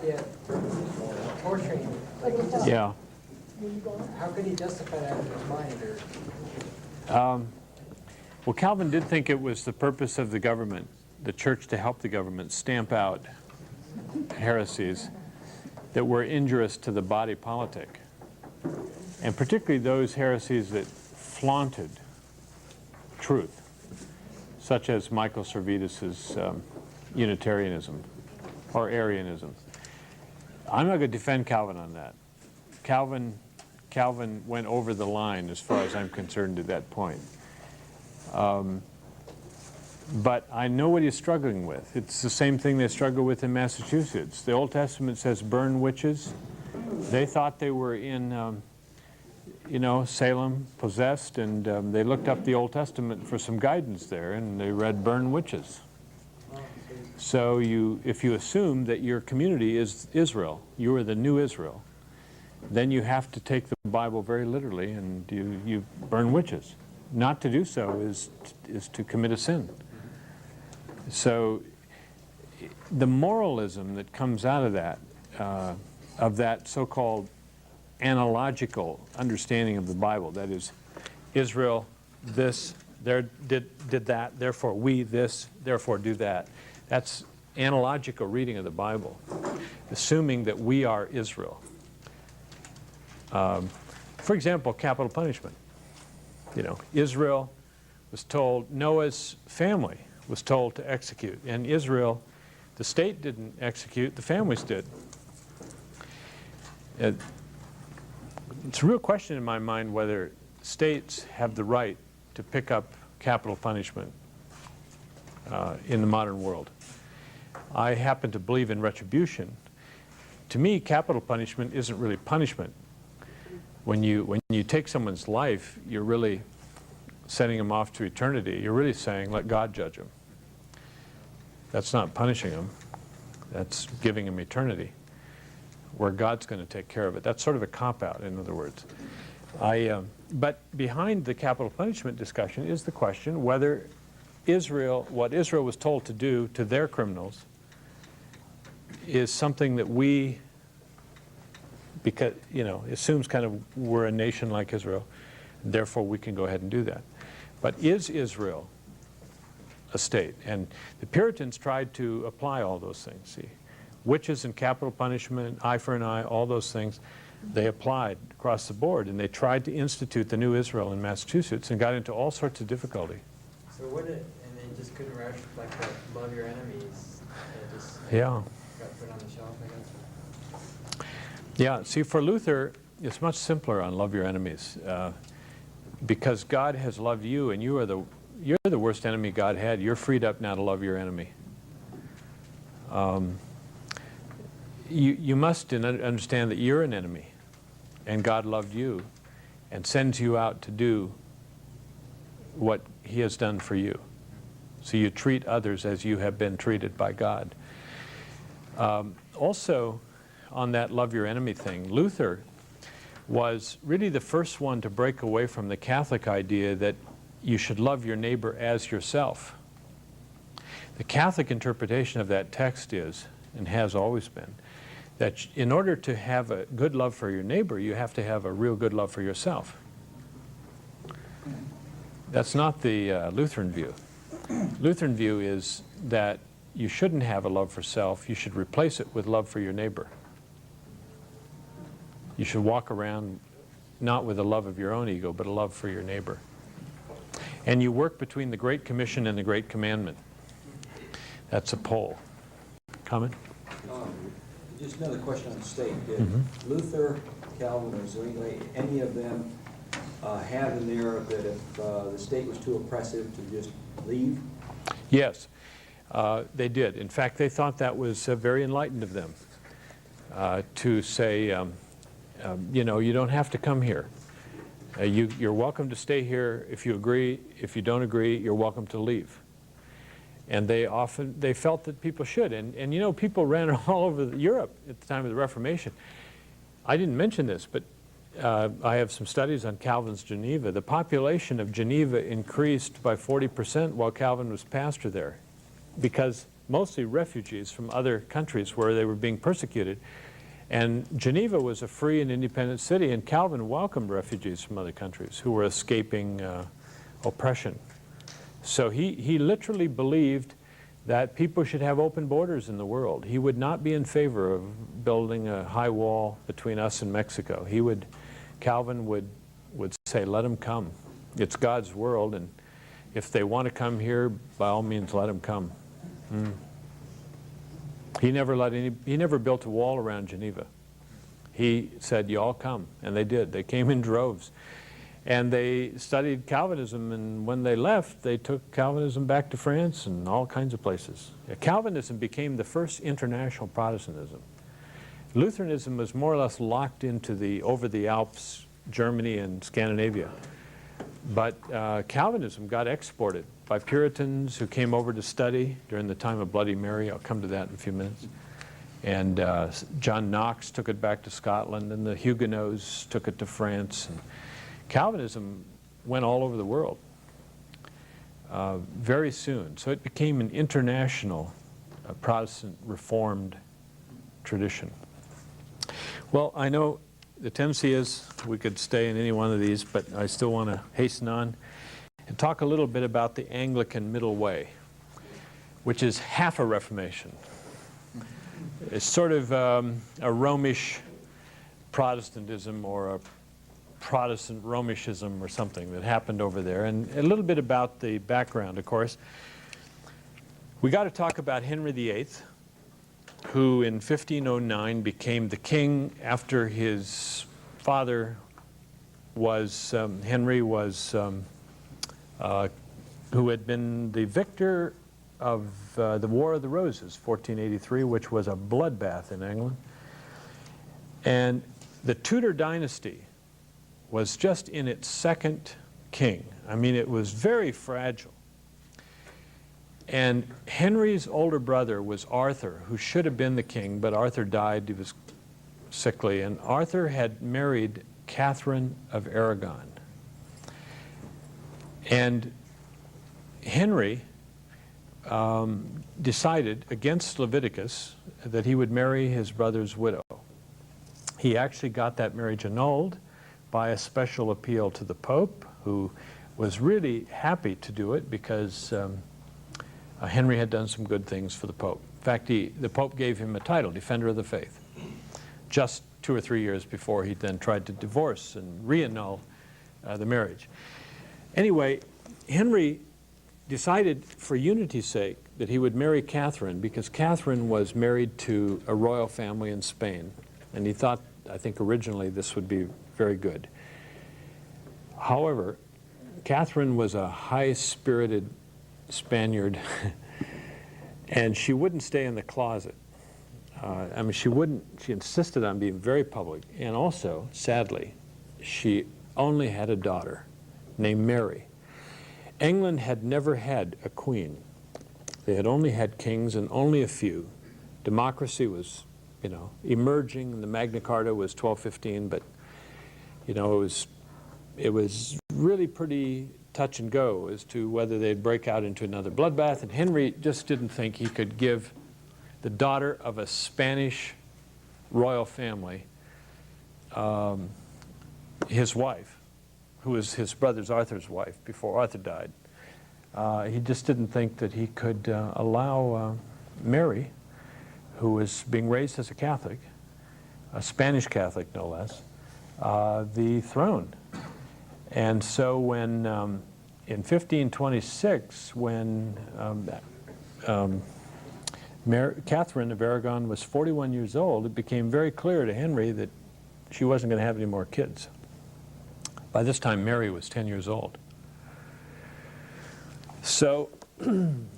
yet torturing, like he just, Yeah. how could he justify that in his mind? Well, Calvin did think it was the purpose of the government, the church, to help the government stamp out heresies that were injurious to the body politic, and particularly those heresies that flaunted truth, such as Michael Servetus's Unitarianism or Arianism. I'm not going to defend Calvin on that. Calvin went over the line as far as I'm concerned at that point. But I know what he's struggling with. It's the same thing they struggle with in Massachusetts. The Old Testament says burn witches. They thought they were in, you know, Salem, possessed, and they looked up the Old Testament for some guidance there, and they read burn witches. So if you assume that your community is Israel, you are the new Israel, then you have to take the Bible very literally, and you burn witches. Not to do so is to commit a sin. So the moralism that comes out of that so-called analogical understanding of the Bible, that is, Israel this, did that, therefore we this, therefore do that. That's analogical reading of the Bible, assuming that we are Israel. For example, capital punishment. You know, Israel was told, Noah's family was told to execute. And Israel, the state didn't execute, the families did. It's a real question in my mind whether states have the right to pick up capital punishment in the modern world. I happen to believe in retribution. To me, capital punishment isn't really punishment. When you take someone's life, you're really sending them off to eternity. You're really saying, let God judge them. That's not punishing them. That's giving them eternity, where God's going to take care of it. That's sort of a cop-out, in other words. But behind the capital punishment discussion is the question whether what Israel was told to do to their criminals is something that we, because, you know, assumes kind of we're a nation like Israel, and therefore we can go ahead and do that. But is Israel a state? And the Puritans tried to apply all those things. See, witches and capital punishment, eye for an eye, all those things, they applied across the board, and they tried to institute the new Israel in Massachusetts and got into all sorts of difficulty. So and they just couldn't like love your enemies. Just Yeah. got put on the shelf, I guess. Yeah, see, for Luther, it's much simpler on love your enemies. Because God has loved you, and you're the worst enemy God had. You're freed up now to love your enemy. You must understand that you're an enemy, and God loved you and sends you out to do what He has done for you. So you treat others as you have been treated by God. Also, on that love your enemy thing, Luther was really the first one to break away from the Catholic idea that you should love your neighbor as yourself. The Catholic interpretation of that text is, and has always been, that in order to have a good love for your neighbor, you have to have a real good love for yourself. That's not the Lutheran view. Lutheran view is that you shouldn't have a love for self, you should replace it with love for your neighbor. You should walk around not with a love of your own ego, but a love for your neighbor. And you work between the Great Commission and the Great Commandment. That's a pole. Comment? Just another question on the state. Did Luther, Calvin, or Zwingli, any of them have in there that if the state was too oppressive to just leave? Yes, they did. In fact, they thought that was very enlightened of them to say, you know, you don't have to come here. You're welcome to stay here if you agree. If you don't agree, you're welcome to leave. And they felt that people should. And you know, people ran all over Europe at the time of the Reformation. I didn't mention this, but I have some studies on Calvin's Geneva. The population of Geneva increased by 40% while Calvin was pastor there, because mostly refugees from other countries where they were being persecuted. And Geneva was a free and independent city, and Calvin welcomed refugees from other countries who were escaping oppression. So he literally believed that people should have open borders in the world. He would not be in favor of building a high wall between us and Mexico. Calvin would say, let them come. It's God's world, and if they want to come here, by all means, let them come. He never built a wall around Geneva. He said, you all come, and they did. They came in droves. And they studied Calvinism, and when they left, they took Calvinism back to France and all kinds of places. Calvinism became the first international Protestantism. Lutheranism was more or less locked into over the Alps, Germany and Scandinavia. But Calvinism got exported by Puritans who came over to study during the time of Bloody Mary. I'll come to that in a few minutes. And John Knox took it back to Scotland, and the Huguenots took it to France. And Calvinism went all over the world very soon. So it became an international Protestant Reformed tradition. Well, I know the tendency is we could stay in any one of these, but I still want to hasten on and talk a little bit about the Anglican middle way, which is half a Reformation. It's sort of a Romish Protestantism or a Protestant Romishism or something that happened over there. And a little bit about the background, of course. We got to talk about Henry VIII, who in 1509 became the king after his father was, Henry was, who had been the victor of the War of the Roses, 1483, which was a bloodbath in England. And the Tudor dynasty was just in its second king. I mean, it was very fragile. And Henry's older brother was Arthur, who should have been the king, but Arthur died. He was sickly. And Arthur had married Catherine of Aragon. And Henry decided against Leviticus that he would marry his brother's widow. He actually got that marriage annulled by a special appeal to the Pope, who was really happy to do it because Henry had done some good things for the Pope. In fact, the Pope gave him a title, Defender of the Faith, just 2 or 3 years before he then tried to divorce and re-annul the marriage. Anyway, Henry decided for unity's sake that he would marry Catherine because Catherine was married to a royal family in Spain. And he thought, I think originally, this would be very good. However, Catherine was a high-spirited Spaniard, and she wouldn't stay in the closet. I mean, she insisted on being very public. And also, sadly, she only had a daughter named Mary. England had never had a queen. They had only had kings and only a few. Democracy was, emerging. The Magna Carta was 1215, but, it was really pretty touch and go as to whether they'd break out into another bloodbath. And Henry just didn't think he could give the daughter of a Spanish royal family his wife, who was his brother's Arthur's wife before Arthur died. He just didn't think that he could allow Mary, who was being raised as a Catholic, a Spanish Catholic no less, the throne. And so when, in 1526, when Catherine of Aragon was 41 years old, it became very clear to Henry that she wasn't going to have any more kids. By this time, Mary was 10 years old. So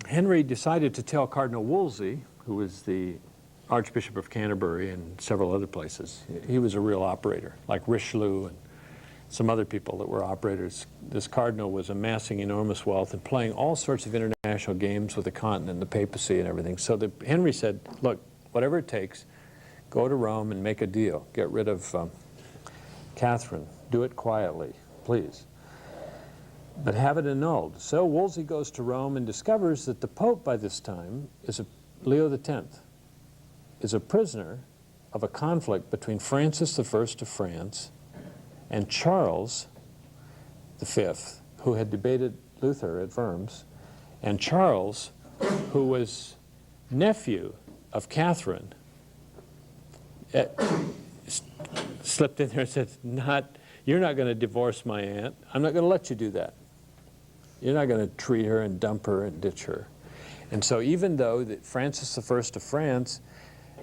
Henry decided to tell Cardinal Wolsey, who was the Archbishop of Canterbury and several other places. He was a real operator, like Richelieu and some other people that were operators. This cardinal was amassing enormous wealth and playing all sorts of international games with the continent, the papacy and everything. So Henry said, look, whatever it takes, go to Rome and make a deal. Get rid of Catherine. Do it quietly, please. but have it annulled. So Wolsey goes to Rome and discovers that the Pope by this time is Leo X, is a prisoner of a conflict between Francis I of France and Charles V, who had debated Luther at Worms, and Charles, who was nephew of Catherine, slipped in there and said, you're not going to divorce my aunt. I'm not going to let you do that. You're not going to treat her and dump her and ditch her. And so even though that Francis I of France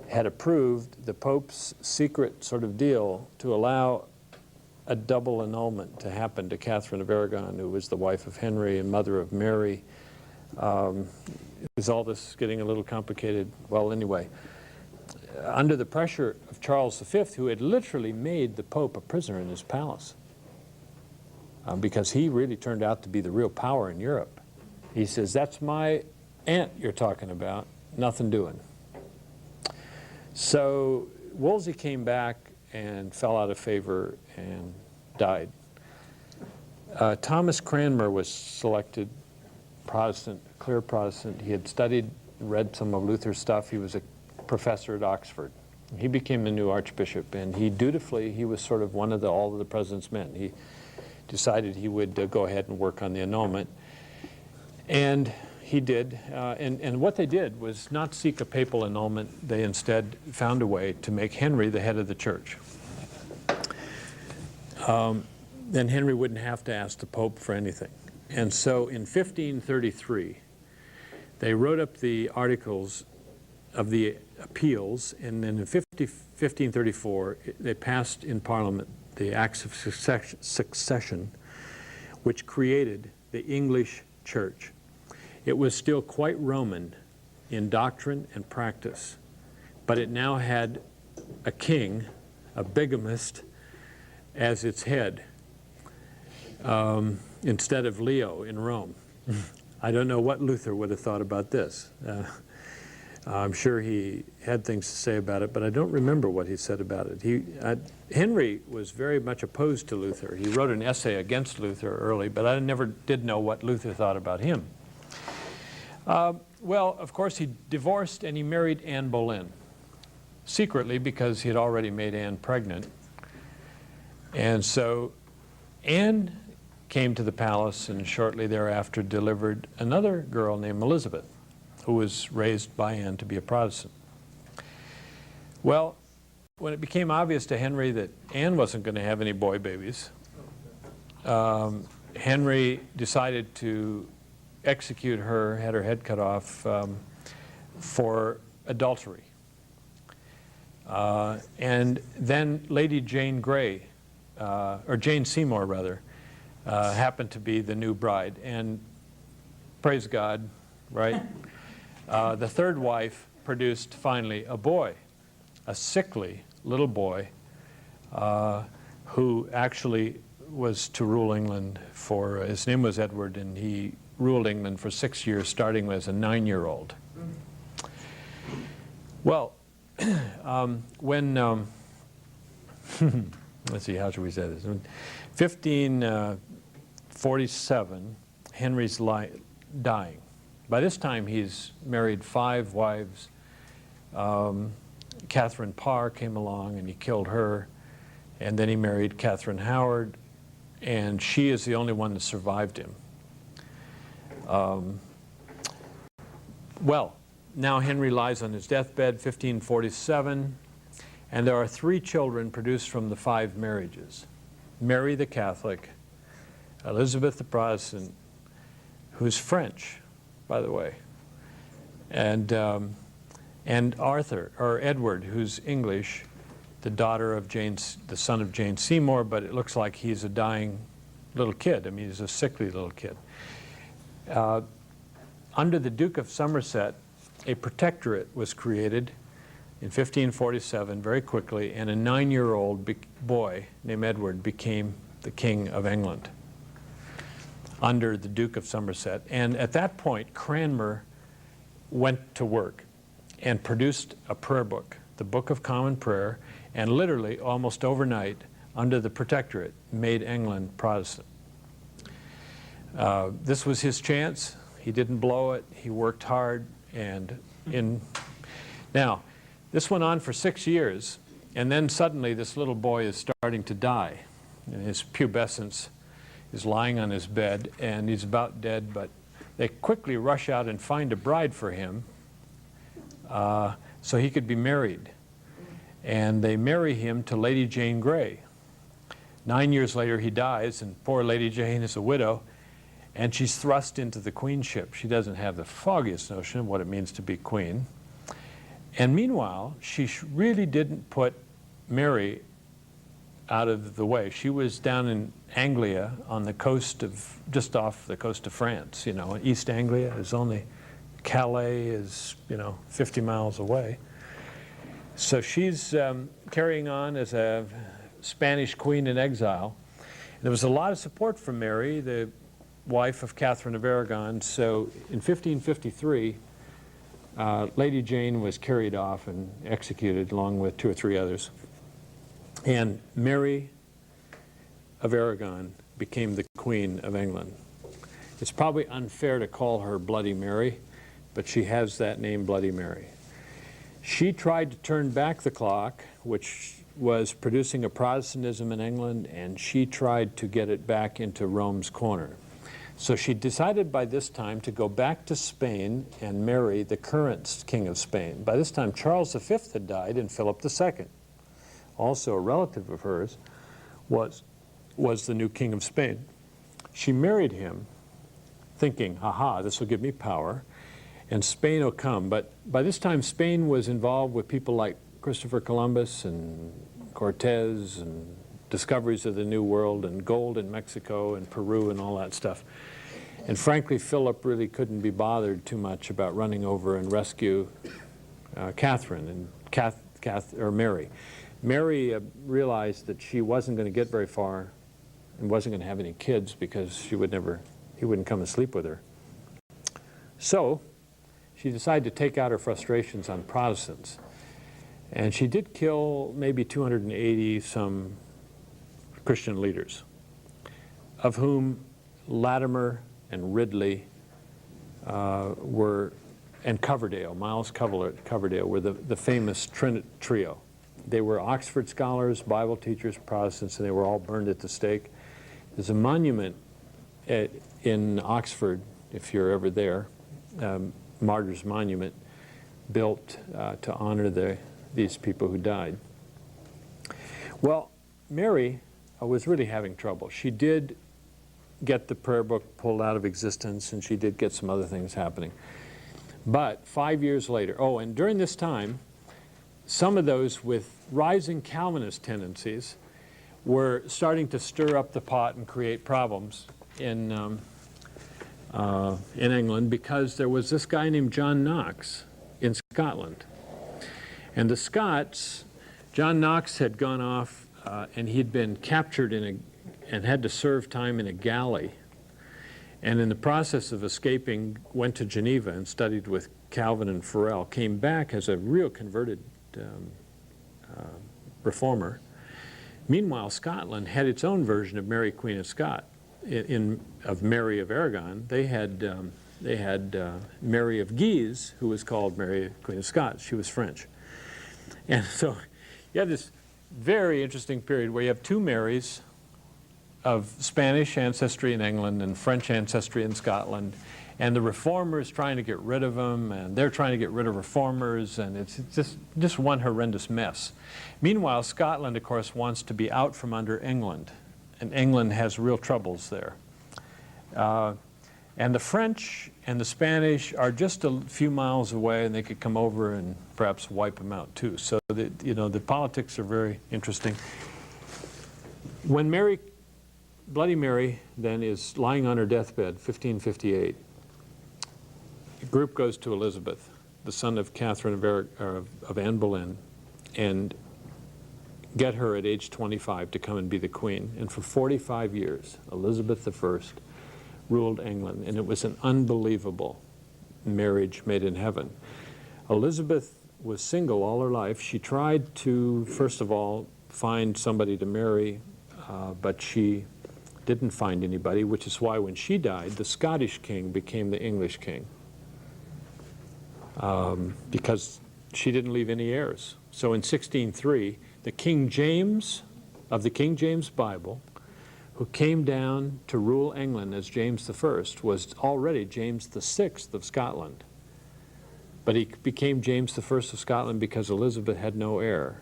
had approved the Pope's secret sort of deal to allow a double annulment to happen to Catherine of Aragon, who was the wife of Henry and mother of Mary, is all this getting a little complicated? Well, anyway, under the pressure of Charles V, who had literally made the Pope a prisoner in his palace, because he really turned out to be the real power in Europe, he says, that's my aunt you're talking about, nothing doing. So Wolsey came back and fell out of favor and died. Thomas Cranmer was selected Protestant, clear Protestant. He had studied, read some of Luther's stuff. He was a professor at Oxford. He became the new archbishop, and he dutifully, he was sort of one of all of the president's men. He decided he would go ahead and work on the annulment. And he did, and what they did was not seek a papal annulment. They instead found a way to make Henry the head of the church. Then Henry wouldn't have to ask the Pope for anything. And so in 1533, they wrote up the articles of the appeals, and then in 1534, they passed in Parliament the Acts of Succession, which created the English Church. It was still quite Roman in doctrine and practice, but it now had a king, a bigamist, as its head, instead of Leo in Rome. I don't know what Luther would have thought about this. I'm sure he had things to say about it, but I don't remember what he said about it. Henry was very much opposed to Luther. He wrote an essay against Luther early, but I never did know what Luther thought about him. Well, of course, he divorced and he married Anne Boleyn, secretly because he had already made Anne pregnant. And so Anne came to the palace and shortly thereafter delivered another girl named Elizabeth, who was raised by Anne to be a Protestant. Well, when it became obvious to Henry that Anne wasn't going to have any boy babies, Henry decided to execute her, had her head cut off for adultery. And then Lady Jane Grey, or Jane Seymour rather, happened to be the new bride. And praise God, right? The third wife produced finally a boy, a sickly little boy, who actually was to rule England for, his name was Edward, and he ruled England for 6 years, starting as a 9-year-old. Well, when, let's see, how should we say this? 1547, Henry's dying. By this time, he's married 5 wives. Catherine Parr came along, and he killed her. And then he married Catherine Howard, and she is the only one that survived him. Well, now Henry lies on his deathbed, 1547, and there are 3 children produced from the 5 marriages. Mary the Catholic, Elizabeth the Protestant, who's French, by the way, and Arthur, or Edward, who's English, the daughter of the son of Jane Seymour, but it looks like he's a dying little kid. I mean, he's a sickly little kid. Under the Duke of Somerset, a protectorate was created in 1547 very quickly, and a 9-year-old boy named Edward became the King of England under the Duke of Somerset. And at that point, Cranmer went to work and produced a prayer book, the Book of Common Prayer, and literally almost overnight, under the protectorate, made England Protestant. This was his chance. He didn't blow it. He worked hard. And now, this went on for 6 years, and then suddenly this little boy is starting to die. And his pubescence is lying on his bed, and he's about dead, but they quickly rush out and find a bride for him so he could be married. And they marry him to Lady Jane Grey. 9 years later, he dies, and poor Lady Jane is a widow, and she's thrust into the queenship. She doesn't have the foggiest notion of what it means to be queen. And meanwhile, she really didn't put Mary out of the way. She was down in Anglia on the coast of, just off the coast of France. You know, East Anglia is only, Calais is, 50 miles away. So she's carrying on as a Spanish queen in exile. And there was a lot of support from Mary, the wife of Catherine of Aragon. So in 1553, Lady Jane was carried off and executed along with 2 or 3 others. And Mary of Aragon became the Queen of England. It's probably unfair to call her Bloody Mary, but she has that name, Bloody Mary. She tried to turn back the clock, which was producing a Protestantism in England, and she tried to get it back into Rome's corner. So she decided by this time to go back to Spain and marry the current King of Spain. By this time, Charles V had died, and Philip II, also a relative of hers, was the new King of Spain. She married him thinking, aha, this will give me power, and Spain will come. But by this time, Spain was involved with people like Christopher Columbus and Cortez and discoveries of the New World and gold in Mexico and Peru and all that stuff. And frankly, Philip really couldn't be bothered too much about running over and rescue Catherine and Mary. Mary realized that she wasn't going to get very far and wasn't going to have any kids because he wouldn't come and sleep with her. So she decided to take out her frustrations on Protestants. And she did kill maybe 280 some Christian leaders, of whom Latimer and Ridley and Coverdale, Miles Coverdale, were the famous trio. They were Oxford scholars, Bible teachers, Protestants, and they were all burned at the stake. There's a monument in Oxford, if you're ever there, Martyrs Monument, built to honor these people who died. Well, Mary was really having trouble. She did get the prayer book pulled out of existence, and she did get some other things happening. But 5 years later, and during this time, some of those with rising Calvinist tendencies were starting to stir up the pot and create problems in England, because there was this guy named John Knox in Scotland. And the Scots, John Knox had gone off and he'd been captured and had to serve time in a galley. And in the process of escaping, went to Geneva and studied with Calvin and Farel, came back as a real converted reformer. Meanwhile, Scotland had its own version of Mary, Queen of Scots. Of Mary of Aragon, they had Mary of Guise, who was called Mary, Queen of Scots. She was French. And so you have this very interesting period where you have 2 Marys of Spanish ancestry in England and French ancestry in Scotland, and the reformers trying to get rid of them, and they're trying to get rid of reformers, and it's just one horrendous mess. Meanwhile, Scotland, of course, wants to be out from under England, and England has real troubles there. And the French and the Spanish are just a few miles away, and they could come over and perhaps wipe them out too. So the politics are very interesting. When Bloody Mary then is lying on her deathbed, 1558, a group goes to Elizabeth, the son of Catherine of Anne Boleyn, and get her at age 25 to come and be the queen. And for 45 years, Elizabeth I ruled England, and it was an unbelievable marriage made in heaven. Elizabeth was single all her life. She tried to, first of all, find somebody to marry, but she didn't find anybody, which is why when she died, the Scottish king became the English king, because she didn't leave any heirs. So in 1603, the King James of the King James Bible, who came down to rule England as James I, was already James VI of Scotland. But he became James I of Scotland because Elizabeth had no heir.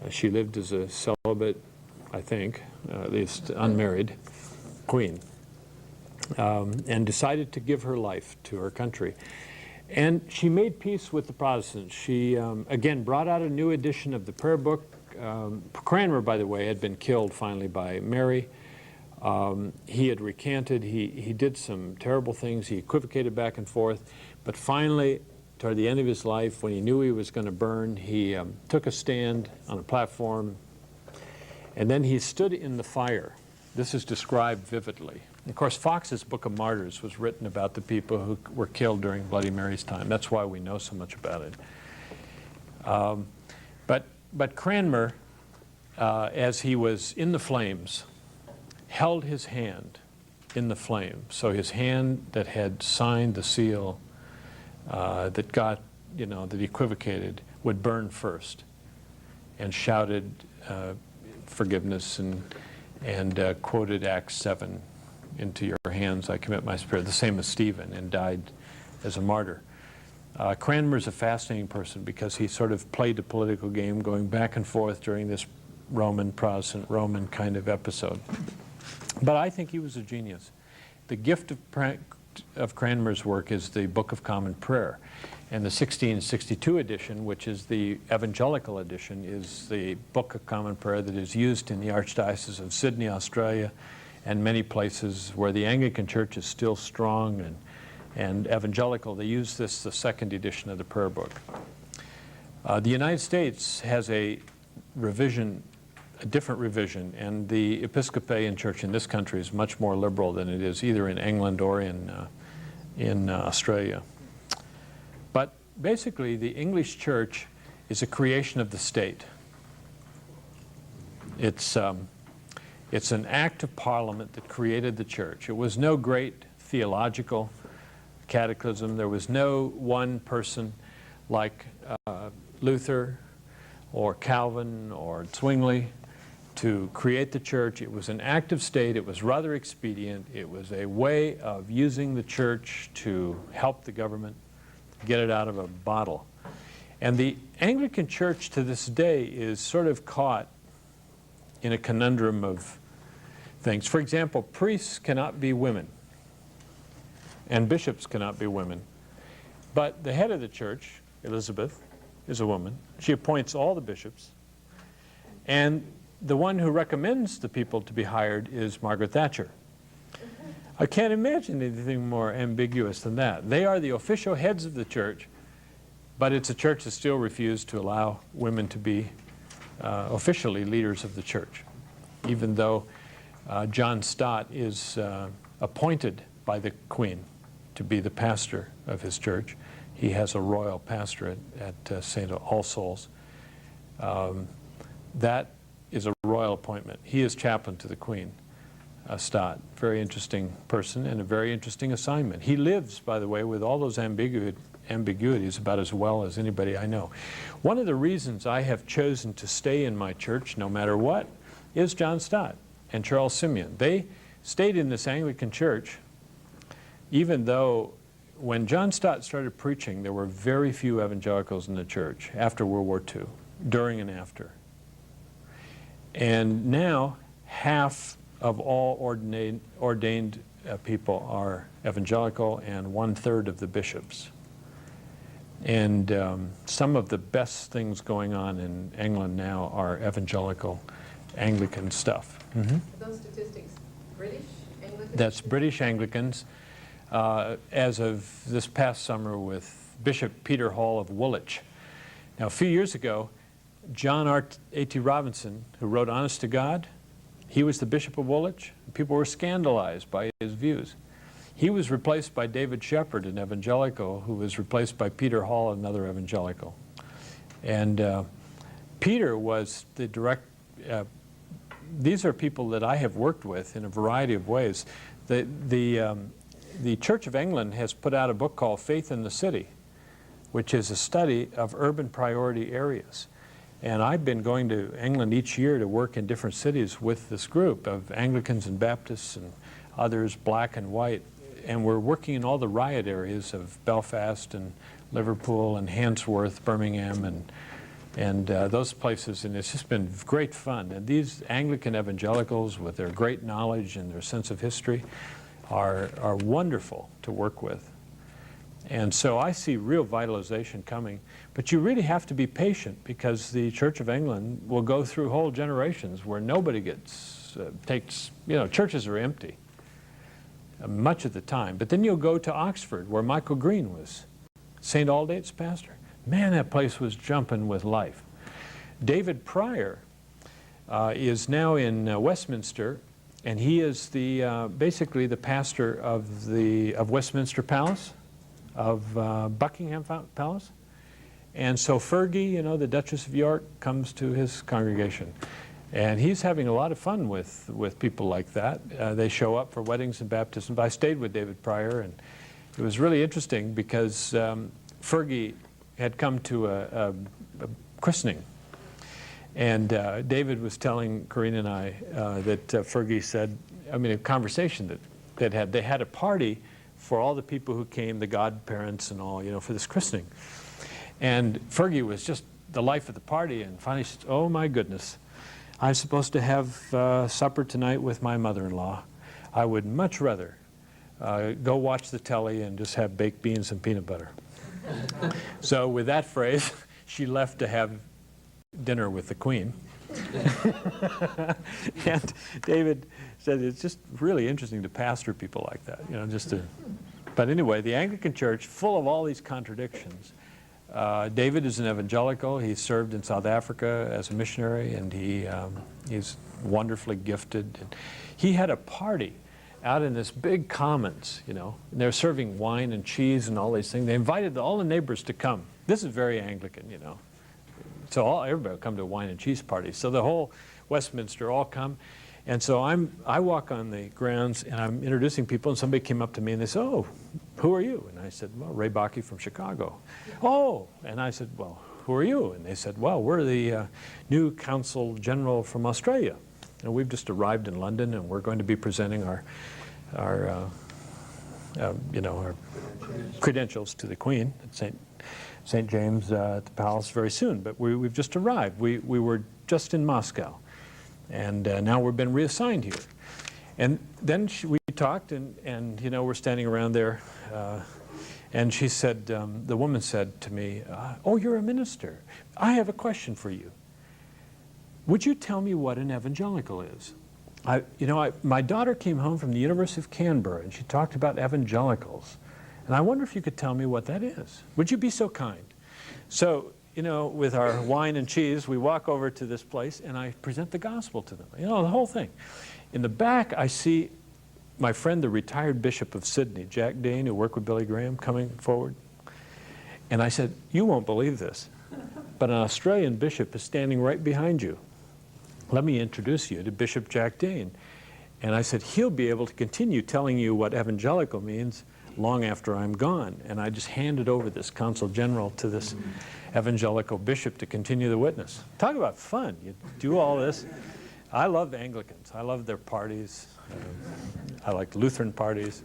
She lived as a celibate, I think, at least unmarried, queen, and decided to give her life to her country. And she made peace with the Protestants. She, again, brought out a new edition of the prayer book. Cranmer, by the way, had been killed finally by Mary. He had recanted. He did some terrible things. He equivocated back and forth. But finally, toward the end of his life, when he knew he was going to burn, he took a stand on a platform, and then he stood in the fire. This is described vividly. Of course, Fox's Book of Martyrs was written about the people who were killed during Bloody Mary's time. That's why we know so much about it. But Cranmer, as he was in the flames, held his hand in the flame. So his hand that had signed the seal that got, that equivocated, would burn first, and shouted forgiveness and quoted Acts 7, "Into your hands I commit my spirit," the same as Stephen, and died as a martyr. Cranmer's a fascinating person because he sort of played a political game going back and forth during this Protestant Roman kind of episode. But I think he was a genius. The gift of Cranmer's work is the Book of Common Prayer. And the 1662 edition, which is the evangelical edition, is the Book of Common Prayer that is used in the Archdiocese of Sydney, Australia, and many places where the Anglican Church is still strong and evangelical. They use this, the second edition of the prayer book. The United States has a different revision, and the Episcopalian Church in this country is much more liberal than it is either in England or in Australia. But basically, the English Church is a creation of the state. It's an act of Parliament that created the Church. It was no great theological cataclysm. There was no one person like Luther or Calvin or Zwingli to create the church. It was an active state. It was rather expedient. It was a way of using the church to help the government get it out of a bottle. And the Anglican Church to this day is sort of caught in a conundrum of things. For example, priests cannot be women, and bishops cannot be women. But the head of the church, Elizabeth, is a woman. She appoints all the bishops. And the one who recommends the people to be hired is Margaret Thatcher. I can't imagine anything more ambiguous than that. They are the official heads of the church, but it's a church that still refused to allow women to be officially leaders of the church, even though John Stott is appointed by the Queen to be the pastor of his church. He has a royal pastorate at St. All Souls. That is a royal appointment. He is chaplain to the Queen, Stott. Very interesting person and a very interesting assignment. He lives, by the way, with all those ambiguities about as well as anybody I know. One of the reasons I have chosen to stay in my church, no matter what, is John Stott and Charles Simeon. They stayed in this Anglican church, even though when John Stott started preaching, there were very few evangelicals in the church after World War II, during and after. And now, half of all ordained people are evangelical, and 1/3 of the bishops. And some of the best things going on in England now are evangelical Anglican stuff. Are those statistics British Anglicans? That's British Anglicans. As of this past summer with Bishop Peter Hall of Woolwich. Now, a few years ago, John A.T. Robinson, who wrote Honest to God, he was the Bishop of Woolwich. People were scandalized by his views. He was replaced by David Shepherd, an evangelical, who was replaced by Peter Hall, another evangelical. And Peter was the direct these are people that I have worked with in a variety of ways. The Church of England has put out a book called Faith in the City, which is a study of urban priority areas. And I've been going to England each year to work in different cities with this group of Anglicans and Baptists and others, black and white. And we're working in all the riot areas of Belfast and Liverpool and Handsworth, Birmingham, and those places. And it's just been great fun. And these Anglican evangelicals, with their great knowledge and their sense of history, are wonderful to work with. And so I see real vitalization coming. But you really have to be patient, because the Church of England will go through whole generations where nobody takes, churches are empty much of the time. But then you'll go to Oxford, where Michael Green was St. Aldate's pastor. Man, that place was jumping with life. David Pryor is now in Westminster, and he is basically the pastor of Westminster Palace, of Buckingham Palace. And so Fergie, the Duchess of York, comes to his congregation. And he's having a lot of fun with people like that. They show up for weddings and baptisms. I stayed with David Pryor, and it was really interesting because Fergie had come to a christening. And David was telling Corinne and I that Fergie said, a conversation that they had a party for all the people who came, the godparents and all, for this christening. And Fergie was just the life of the party, and finally she said, "Oh my goodness, I'm supposed to have supper tonight with my mother-in-law. I would much rather go watch the telly and just have baked beans and peanut butter." So with that phrase, she left to have dinner with the Queen. And David said it's just really interesting to pastor people like that, But anyway, the Anglican Church, full of all these contradictions. David is an evangelical. He served in South Africa as a missionary, and he's wonderfully gifted. And he had a party out in this big commons, and they're serving wine and cheese and all these things. They invited all the neighbors to come. This is very Anglican, So everybody will come to a wine and cheese party. So the whole Westminster all come. And so I walk on the grounds, and I'm introducing people, and somebody came up to me and they said, "Oh, who are you?" And I said, "Well, Ray Bakke from Chicago." "Oh," and I said, "Well, who are you?" And they said, "Well, we're the new Consul General from Australia, and we've just arrived in London, and we're going to be presenting our credentials to the Queen at St. James at the Palace very soon. But we've just arrived. We were just in Moscow. And now we've been reassigned here." And then we talked, and we're standing around there, and she said, the woman said to me, "Oh, you're a minister. I have a question for you. Would you tell me what an evangelical is? My daughter came home from the University of Canberra, and she talked about evangelicals, and I wonder if you could tell me what that is. Would you be so kind?" So, with our wine and cheese, we walk over to this place, and I present the gospel to them, the whole thing. In the back, I see my friend, the retired Bishop of Sydney, Jack Dane, who worked with Billy Graham, coming forward. And I said, "You won't believe this, but an Australian bishop is standing right behind you. Let me introduce you to Bishop Jack Dane." And I said, "He'll be able to continue telling you what evangelical means long after I'm gone." And I just handed over this Consul General to this evangelical bishop to continue the witness. Talk about fun. You do all this. I love Anglicans. I love their parties. I like Lutheran parties.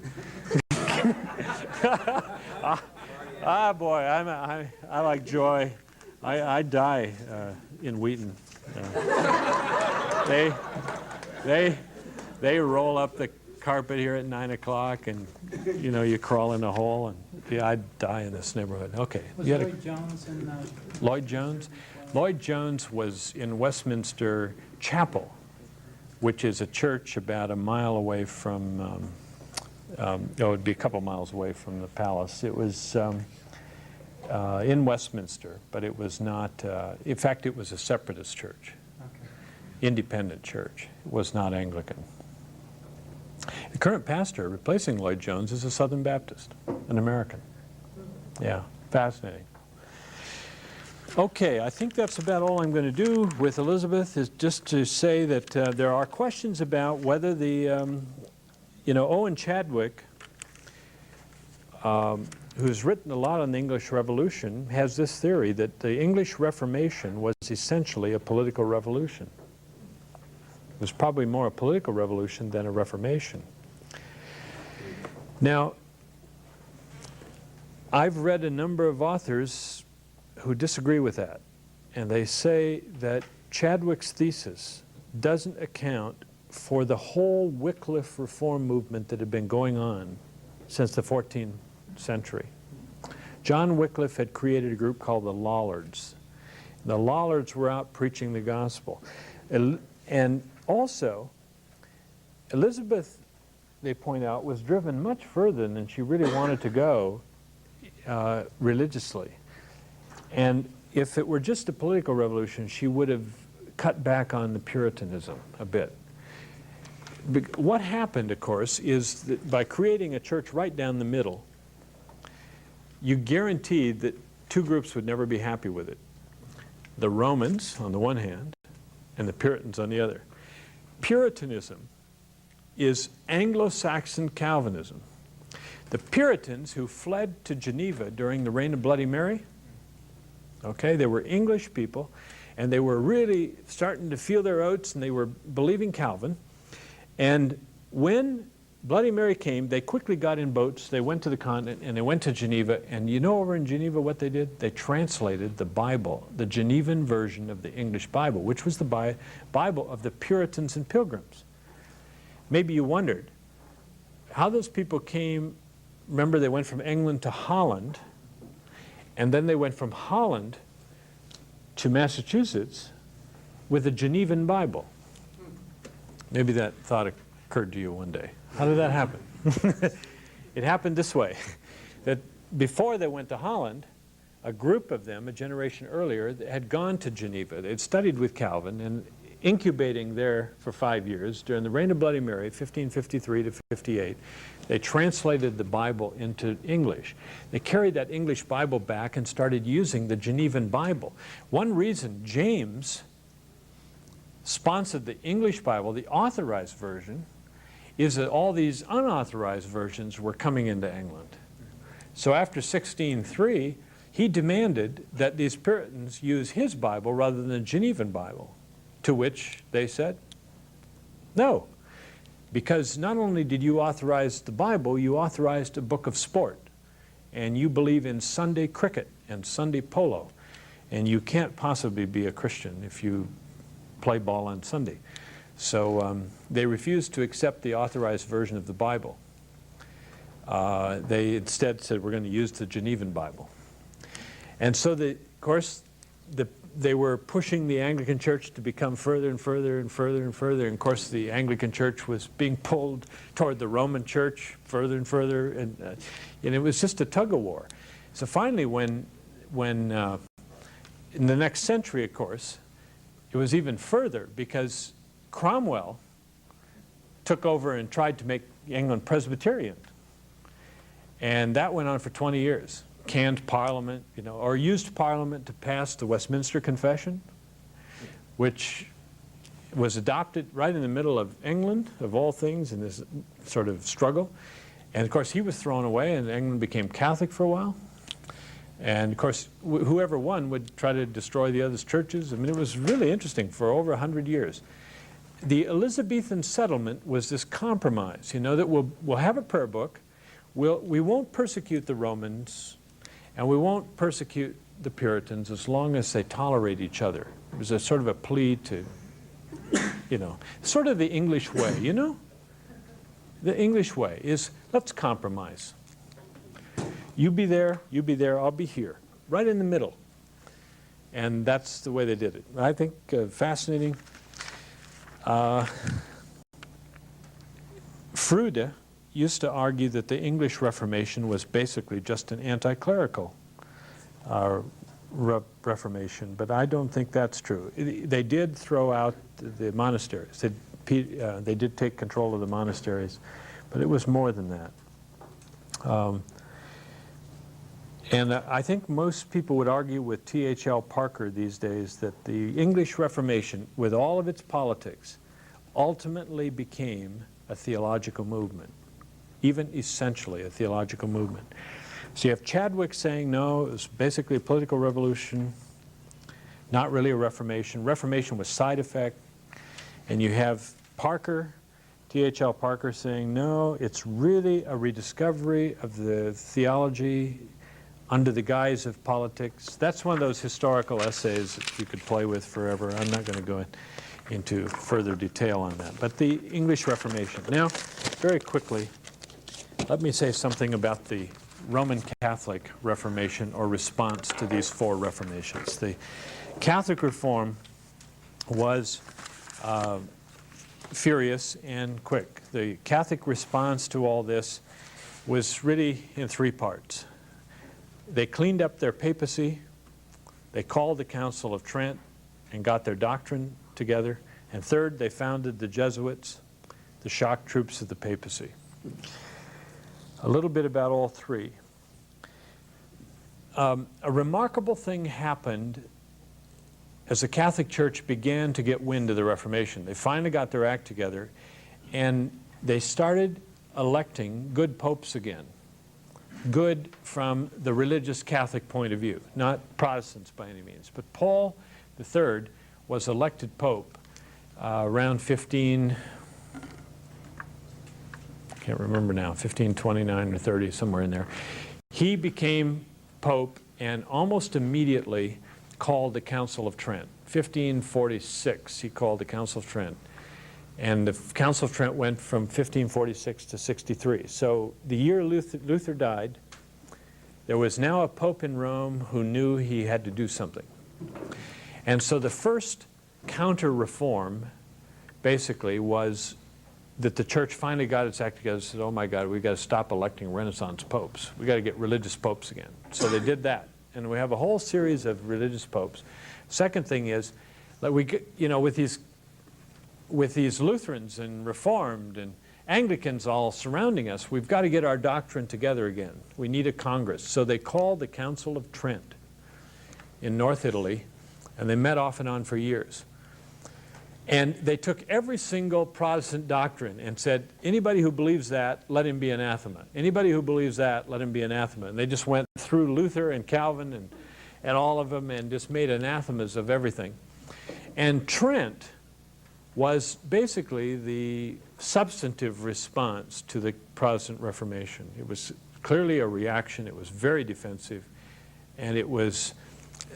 Boy, I like joy. I die in Wheaton. They roll up the carpet here at 9 o'clock, and you crawl in a hole, and I'd die in this neighborhood. Okay. Was Lloyd Jones in Lloyd Jones? Lloyd Jones was in Westminster Chapel, which is a church about a mile away from, it would be a couple miles away from the palace. It was in Westminster, but it was not, in fact, it was a separatist church, independent church. It was not Anglican. The current pastor replacing Lloyd Jones is a Southern Baptist, an American. Yeah, fascinating. Okay, I think that's about all I'm going to do with Elizabeth, is just to say that there are questions about whether the, Owen Chadwick, who's written a lot on the English Revolution, has this theory that the English Reformation was essentially a political revolution. It was probably more a political revolution than a reformation. Now, I've read a number of authors who disagree with that, and they say that Chadwick's thesis doesn't account for the whole Wycliffe reform movement that had been going on since the 14th century. John Wycliffe had created a group called the Lollards. The Lollards were out preaching the gospel. And also, Elizabeth, they point out, was driven much further than she really wanted to go religiously. And if it were just a political revolution, she would have cut back on the Puritanism a bit. What happened, of course, is that by creating a church right down the middle, you guaranteed that two groups would never be happy with it. The Romans, on the one hand, and the Puritans on the other. Puritanism is Anglo-Saxon Calvinism. The Puritans who fled to Geneva during the reign of Bloody Mary, okay, they were English people, and they were really starting to feel their oats, and they were believing Calvin. And when Bloody Mary came, they quickly got in boats, they went to the continent, and they went to Geneva, and over in Geneva what they did? They translated the Bible, the Genevan version of the English Bible, which was the Bible of the Puritans and Pilgrims. Maybe you wondered how those people came. Remember, they went from England to Holland, and then they went from Holland to Massachusetts with a Genevan Bible. Maybe that thought occurred to you one day. How did that happen? It happened this way, that before they went to Holland, a group of them, a generation earlier, had gone to Geneva. They had studied with Calvin and incubating there for 5 years. During the reign of Bloody Mary, 1553 to 58, they translated the Bible into English. They carried that English Bible back and started using the Genevan Bible. One reason James sponsored the English Bible, the authorized version, is that all these unauthorized versions were coming into England. So after 1603, he demanded that these Puritans use his Bible rather than the Genevan Bible, to which they said, no, because not only did you authorize the Bible, you authorized a book of sport, and you believe in Sunday cricket and Sunday polo, and you can't possibly be a Christian if you play ball on Sunday. So they refused to accept the authorized version of the Bible. They instead said, we're going to use the Genevan Bible. And so, of course, they were pushing the Anglican Church to become further and further and further and further. And of course, the Anglican Church was being pulled toward the Roman Church further and further. And it was just a tug of war. So finally, when in the next century, of course, it was even further, because Cromwell took over and tried to make England Presbyterian. And that went on for 20 years. Canned Parliament, or used Parliament to pass the Westminster Confession, which was adopted right in the middle of England, of all things, in this sort of struggle. And of course, he was thrown away, and England became Catholic for a while. And of course, whoever won would try to destroy the other churches. I mean, it was really interesting for over 100 years. The Elizabethan settlement was this compromise, that we'll have a prayer book, we won't persecute the Romans, and we won't persecute the Puritans as long as they tolerate each other. It was a sort of a plea to, sort of the English way, The English way is, let's compromise. You be there, I'll be here, right in the middle. And that's the way they did it. I think fascinating. Froude used to argue that the English Reformation was basically just an anti-clerical Reformation, but I don't think that's true. They did throw out the monasteries. They did take control of the monasteries, but it was more than that. And I think most people would argue with T.H.L. Parker these days that the English Reformation, with all of its politics, ultimately became a theological movement, even essentially a theological movement. So you have Chadwick saying, no, it was basically a political revolution, not really a Reformation. Reformation was side effect. And you have Parker, T.H.L. Parker, saying, no, it's really a rediscovery of the theology under the guise of politics. That's one of those historical essays that you could play with forever. I'm not going to go into further detail on that. But the English Reformation. Now, very quickly, let me say something about the Roman Catholic Reformation, or response to these four Reformations. The Catholic Reform was furious and quick. The Catholic response to all this was really in three parts. They cleaned up their papacy, they called the Council of Trent and got their doctrine together, and third, they founded the Jesuits, the shock troops of the papacy. A little bit about all three. A remarkable thing happened as the Catholic Church began to get wind of the Reformation. They finally got their act together, and they started electing good popes again. Good from the religious Catholic point of view, not Protestants by any means. But Paul III was elected pope around 15, can't remember now, 1529 or 30, somewhere in there. He became pope and almost immediately called the Council of Trent. 1546, he called the Council of Trent. And the Council of Trent went from 1546 to 63. So the year Luther died, there was now a pope in Rome who knew he had to do something. And so the first counter-reform basically was that the church finally got its act together and said, oh my God, we've got to stop electing Renaissance popes. We've got to get religious popes again. So they did that. And we have a whole series of religious popes. Second thing is that we get, you know, with these Lutherans and Reformed and Anglicans all surrounding us, we've got to get our doctrine together again. We need a Congress. So they called the Council of Trent in North Italy, and they met off and on for years. And they took every single Protestant doctrine and said, anybody who believes that, let him be anathema. Anybody who believes that, let him be anathema. And they just went through Luther and Calvin and all of them and just made anathemas of everything. And Trent was basically the substantive response to the Protestant Reformation. It was clearly a reaction. It was very defensive. And it was,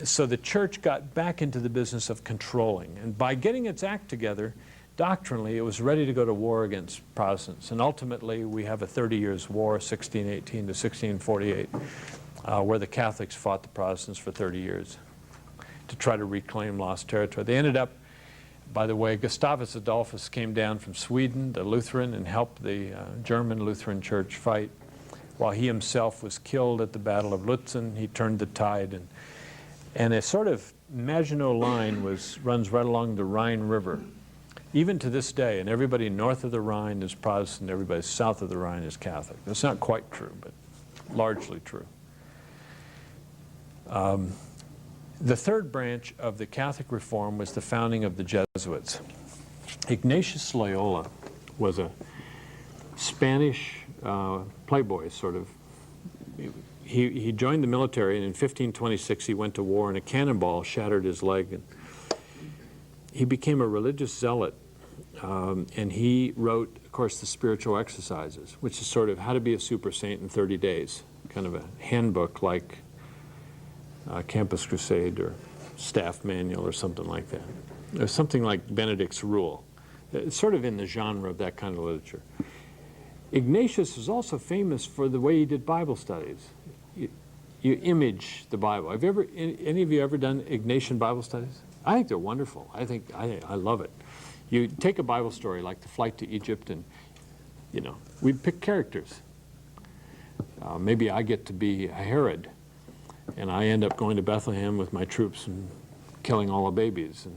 so the church got back into the business of controlling. And by getting its act together, doctrinally, it was ready to go to war against Protestants. And ultimately, we have a 30 years war, 1618 to 1648, where the Catholics fought the Protestants for 30 years to try to reclaim lost territory. They ended up, by the way, Gustavus Adolphus came down from Sweden, the Lutheran, and helped the German Lutheran Church fight. While he himself was killed at the Battle of Lutzen, he turned the tide. And a sort of Maginot line runs right along the Rhine River, even to this day. And everybody north of the Rhine is Protestant, everybody south of the Rhine is Catholic. That's not quite true, but largely true. The third branch of the Catholic Reform was the founding of the Jesuits. Ignatius Loyola was a Spanish playboy, sort of. He joined the military, and in 1526 he went to war, and a cannonball shattered his leg. And he became a religious zealot, and he wrote, of course, the Spiritual Exercises, which is sort of how to be a super saint in 30 days, kind of a handbook like Campus Crusade or Staff Manual or something like that. Or something like Benedict's Rule. It's sort of in the genre of that kind of literature. Ignatius was also famous for the way he did Bible studies. You image the Bible. Have you ever, any of you ever done Ignatian Bible studies? I think they're wonderful. I love it. You take a Bible story like the flight to Egypt, and we pick characters. Maybe I get to be a Herod, and I end up going to Bethlehem with my troops and killing all the babies.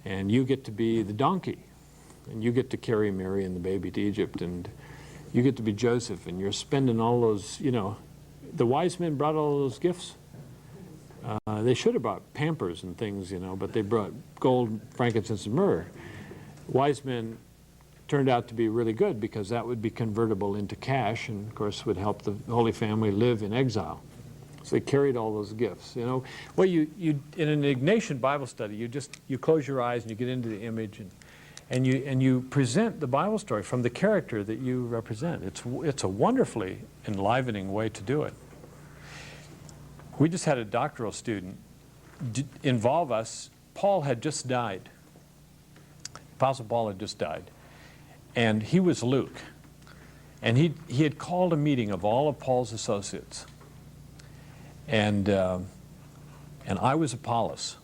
And you get to be the donkey, and you get to carry Mary and the baby to Egypt, and you get to be Joseph, and you're spending all those, the wise men brought all those gifts. They should have brought Pampers and things, but they brought gold, frankincense, and myrrh. Wise men turned out to be really good because that would be convertible into cash and, of course, would help the Holy Family live in exile. So they carried all those gifts, Well, you in an Ignatian Bible study, you close your eyes and you get into the image and you present the Bible story from the character that you represent. It's a wonderfully enlivening way to do it. We just had a doctoral student involve us. Paul had just died. Apostle Paul had just died. And he was Luke. And he had called a meeting of all of Paul's associates. And I was Apollos.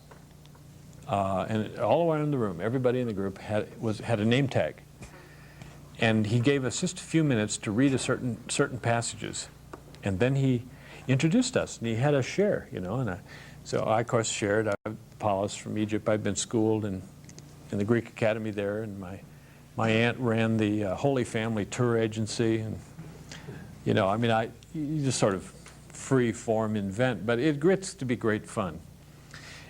And all the way in the room, everybody in the group had a name tag. And he gave us just a few minutes to read certain passages. And then he introduced us, and he had us share, so I, of course, shared. I'm Apollos from Egypt. I'd been schooled in the Greek Academy there, and my aunt ran the Holy Family Tour Agency, and, you just sort of free-form invent, but it gets to be great fun.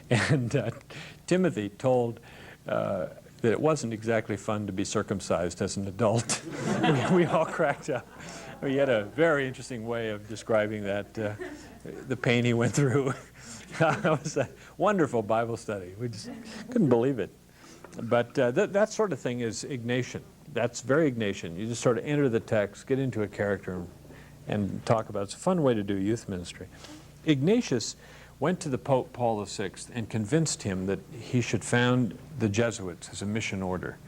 And Timothy told that it wasn't exactly fun to be circumcised as an adult. we all cracked up. He had a very interesting way of describing that, the pain he went through. It was a wonderful Bible study. We just couldn't believe it. But that sort of thing is Ignatian. That's very Ignatian. You just sort of enter the text, get into a character, and talk about it. It's a fun way to do youth ministry. Ignatius went to the Pope Paul VI and convinced him that he should found the Jesuits as a mission order.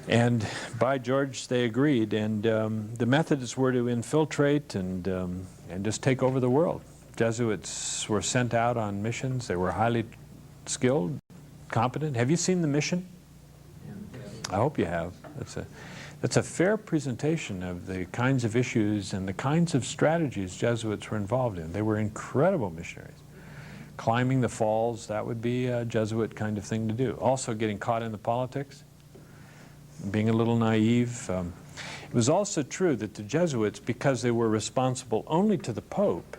And by George, they agreed, and the Methodists were to infiltrate and just take over the world. Jesuits were sent out on missions. They were highly skilled, competent. Have you seen the mission? I hope you have. That's a fair presentation of the kinds of issues and the kinds of strategies Jesuits were involved in. They were incredible missionaries. Climbing the falls, that would be a Jesuit kind of thing to do. Also getting caught in the politics, being a little naive. It was also true that the Jesuits, because they were responsible only to the Pope,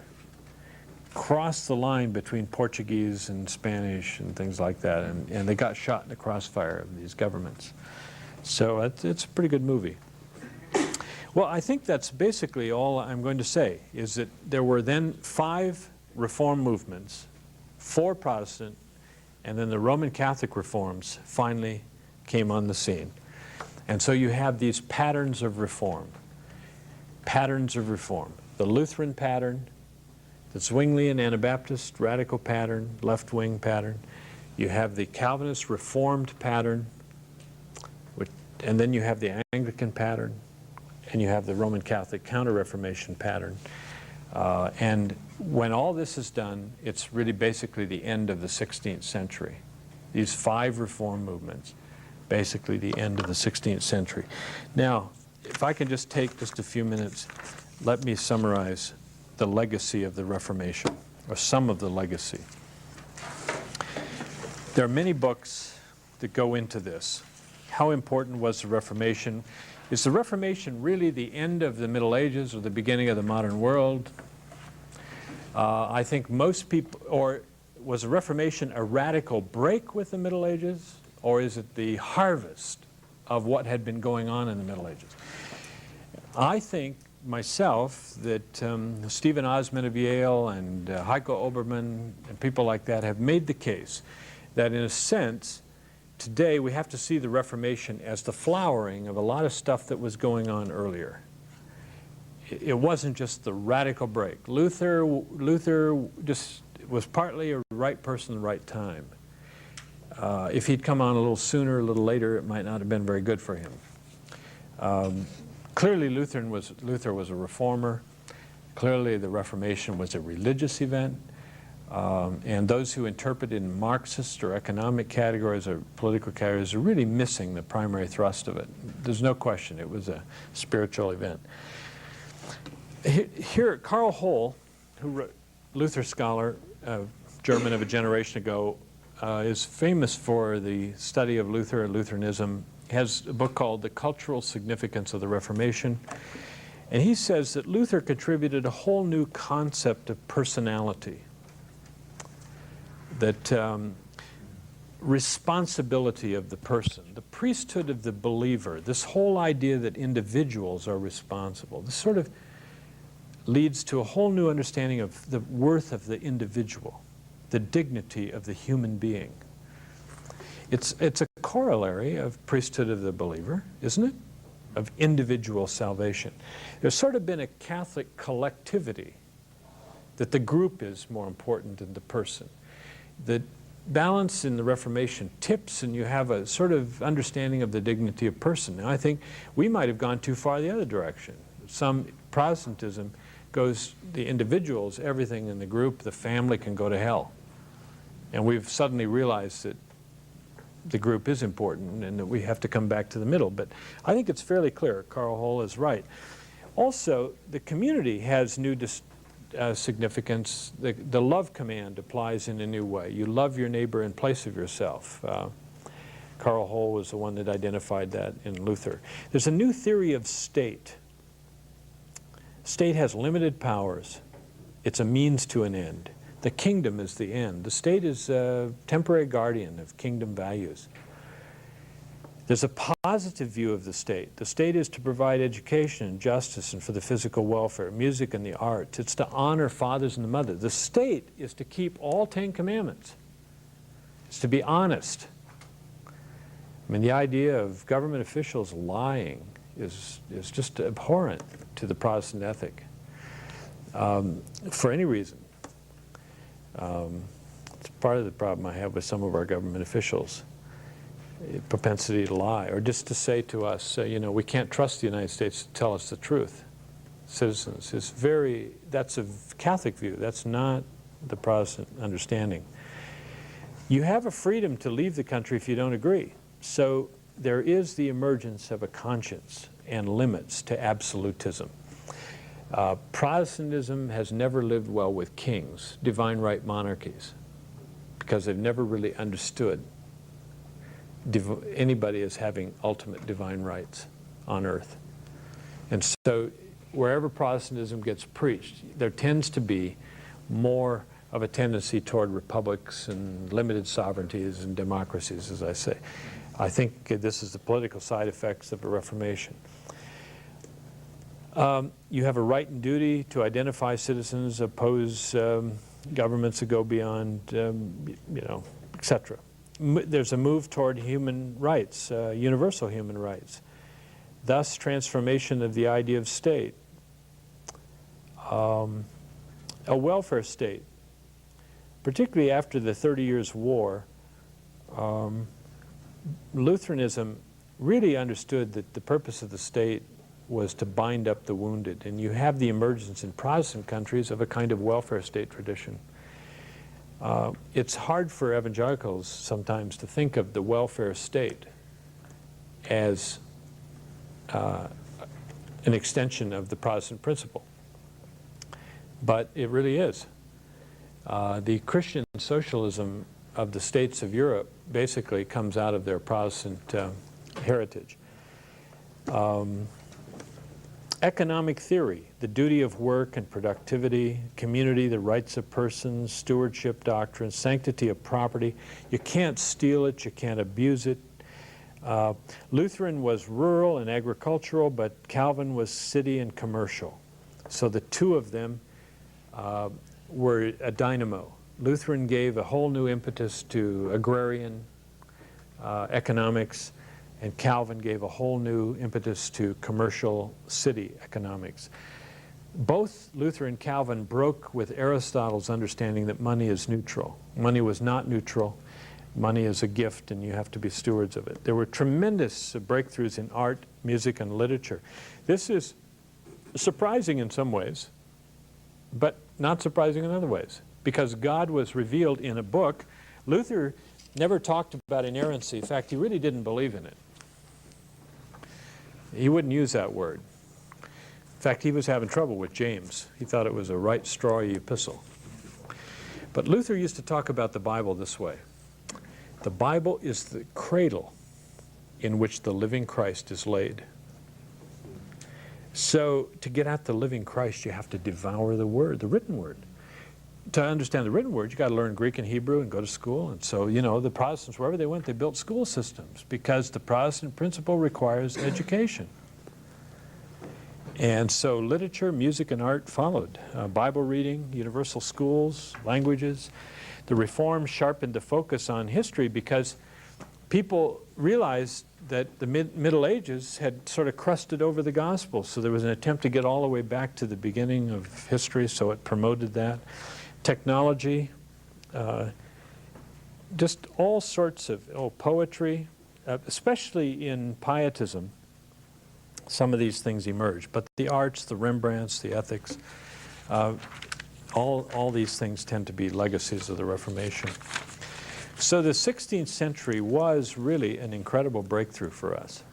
crossed the line between Portuguese and Spanish and things like that, and they got shot in the crossfire of these governments. So it's a pretty good movie. Well, I think that's basically all I'm going to say, is that there were then 5 reform movements, 4 Protestant, and then the Roman Catholic reforms finally came on the scene. And so you have these patterns of reform. Patterns of reform. The Lutheran pattern, the Zwinglian Anabaptist radical pattern, left-wing pattern. You have the Calvinist Reformed pattern, and then you have the Anglican pattern, and you have the Roman Catholic Counter-Reformation pattern. And when all this is done, it's really basically the end of the 16th century. These 5 reform movements. Basically the end of the 16th century. Now, if I can just take just a few minutes, let me summarize the legacy of the Reformation, or some of the legacy. There are many books that go into this. How important was the Reformation? Is the Reformation really the end of the Middle Ages or the beginning of the modern world? I think most people, or was the Reformation a radical break with the Middle Ages? Or is it the harvest of what had been going on in the Middle Ages? I think myself that Stephen Osmond of Yale and Heiko Obermann and people like that have made the case that in a sense, today we have to see the Reformation as the flowering of a lot of stuff that was going on earlier. It wasn't just the radical break. Luther just was partly a right person at the right time. If he'd come on a little sooner, a little later, it might not have been very good for him. Clearly Luther was a reformer. Clearly the Reformation was a religious event. And those who interpret in Marxist or economic categories or political categories are really missing the primary thrust of it. There's no question it was a spiritual event. Here, Karl Hohl, who wrote, Luther scholar, German of a generation ago, is famous for the study of Luther and Lutheranism. He has a book called The Cultural Significance of the Reformation. And he says that Luther contributed a whole new concept of personality, that responsibility of the person, the priesthood of the believer, this whole idea that individuals are responsible. This sort of leads to a whole new understanding of the worth of the individual, the dignity of the human being. It's a corollary of priesthood of the believer, isn't it? Of individual salvation. There's sort of been a Catholic collectivity that the group is more important than the person. The balance in the Reformation tips, and you have a sort of understanding of the dignity of person. Now, I think we might have gone too far the other direction. Some Protestantism goes, the individuals, everything in the group, the family can go to hell. And we've suddenly realized that the group is important and that we have to come back to the middle. But I think it's fairly clear. Carl Hull is right. Also, the community has new significance. The love command applies in a new way. You love your neighbor in place of yourself. Carl Hull was the one that identified that in Luther. There's a new theory of state. State has limited powers. It's a means to an end. The kingdom is the end. The state is a temporary guardian of kingdom values. There's a positive view of the state. The state is to provide education and justice and for the physical welfare, music and the arts. It's to honor fathers and the mother. The state is to keep all 10 commandments. It's to be honest. I mean, the idea of government officials lying is just abhorrent to the Protestant ethic for any reason. It's part of the problem I have with some of our government officials, propensity to lie, or just to say to us, you know, we can't trust the United States to tell us the truth. Citizens, that's a Catholic view. That's not the Protestant understanding. You have a freedom to leave the country if you don't agree. So there is the emergence of a conscience and limits to absolutism. Protestantism has never lived well with kings, divine right monarchies, because they've never really understood anybody as having ultimate divine rights on earth. And so wherever Protestantism gets preached, there tends to be more of a tendency toward republics and limited sovereignties and democracies, as I say. I think this is the political side effects of a Reformation. You have a right and duty to identify citizens, oppose governments that go beyond, you know, etc. There's a move toward human rights, universal human rights. Thus, transformation of the idea of state. A welfare state, particularly after the 30 Years' War, Lutheranism really understood that the purpose of the state was to bind up the wounded. And you have the emergence in Protestant countries of a kind of welfare state tradition. It's hard for evangelicals sometimes to think of the welfare state as an extension of the Protestant principle. But it really is. The Christian socialism of the states of Europe basically comes out of their Protestant heritage. Economic theory, the duty of work and productivity, community, the rights of persons, stewardship doctrine, sanctity of property. You can't steal it, you can't abuse it. Lutheran was rural and agricultural, but Calvin was city and commercial. So the two of them were a dynamo. Lutheran gave a whole new impetus to agrarian economics, and Calvin gave a whole new impetus to commercial city economics. Both Luther and Calvin broke with Aristotle's understanding that money is neutral. Money was not neutral. Money is a gift, and you have to be stewards of it. There were tremendous breakthroughs in art, music, and literature. This is surprising in some ways, but not surprising in other ways, because God was revealed in a book. Luther never talked about inerrancy. In fact, he really didn't believe in it. He wouldn't use that word. In fact, he was having trouble with James. He thought it was a right strawy epistle. But Luther used to talk about the Bible this way. The Bible is the cradle in which the living Christ is laid. So to get at the living Christ, you have to devour the Word, the written Word. To understand the written Word, you got to learn Greek and Hebrew and go to school. And so, you know, the Protestants, wherever they went, they built school systems because the Protestant principle requires education. And so literature, music, and art followed. Bible reading, universal schools, languages. The Reform sharpened the focus on history because people realized that the Middle Ages had sort of crusted over the gospel. So there was an attempt to get all the way back to the beginning of history, so it promoted that. Technology, just all sorts of poetry, especially in pietism. Some of these things emerge, but the arts, the Rembrandts, the ethics, all these things tend to be legacies of the Reformation. So the 16th century was really an incredible breakthrough for us.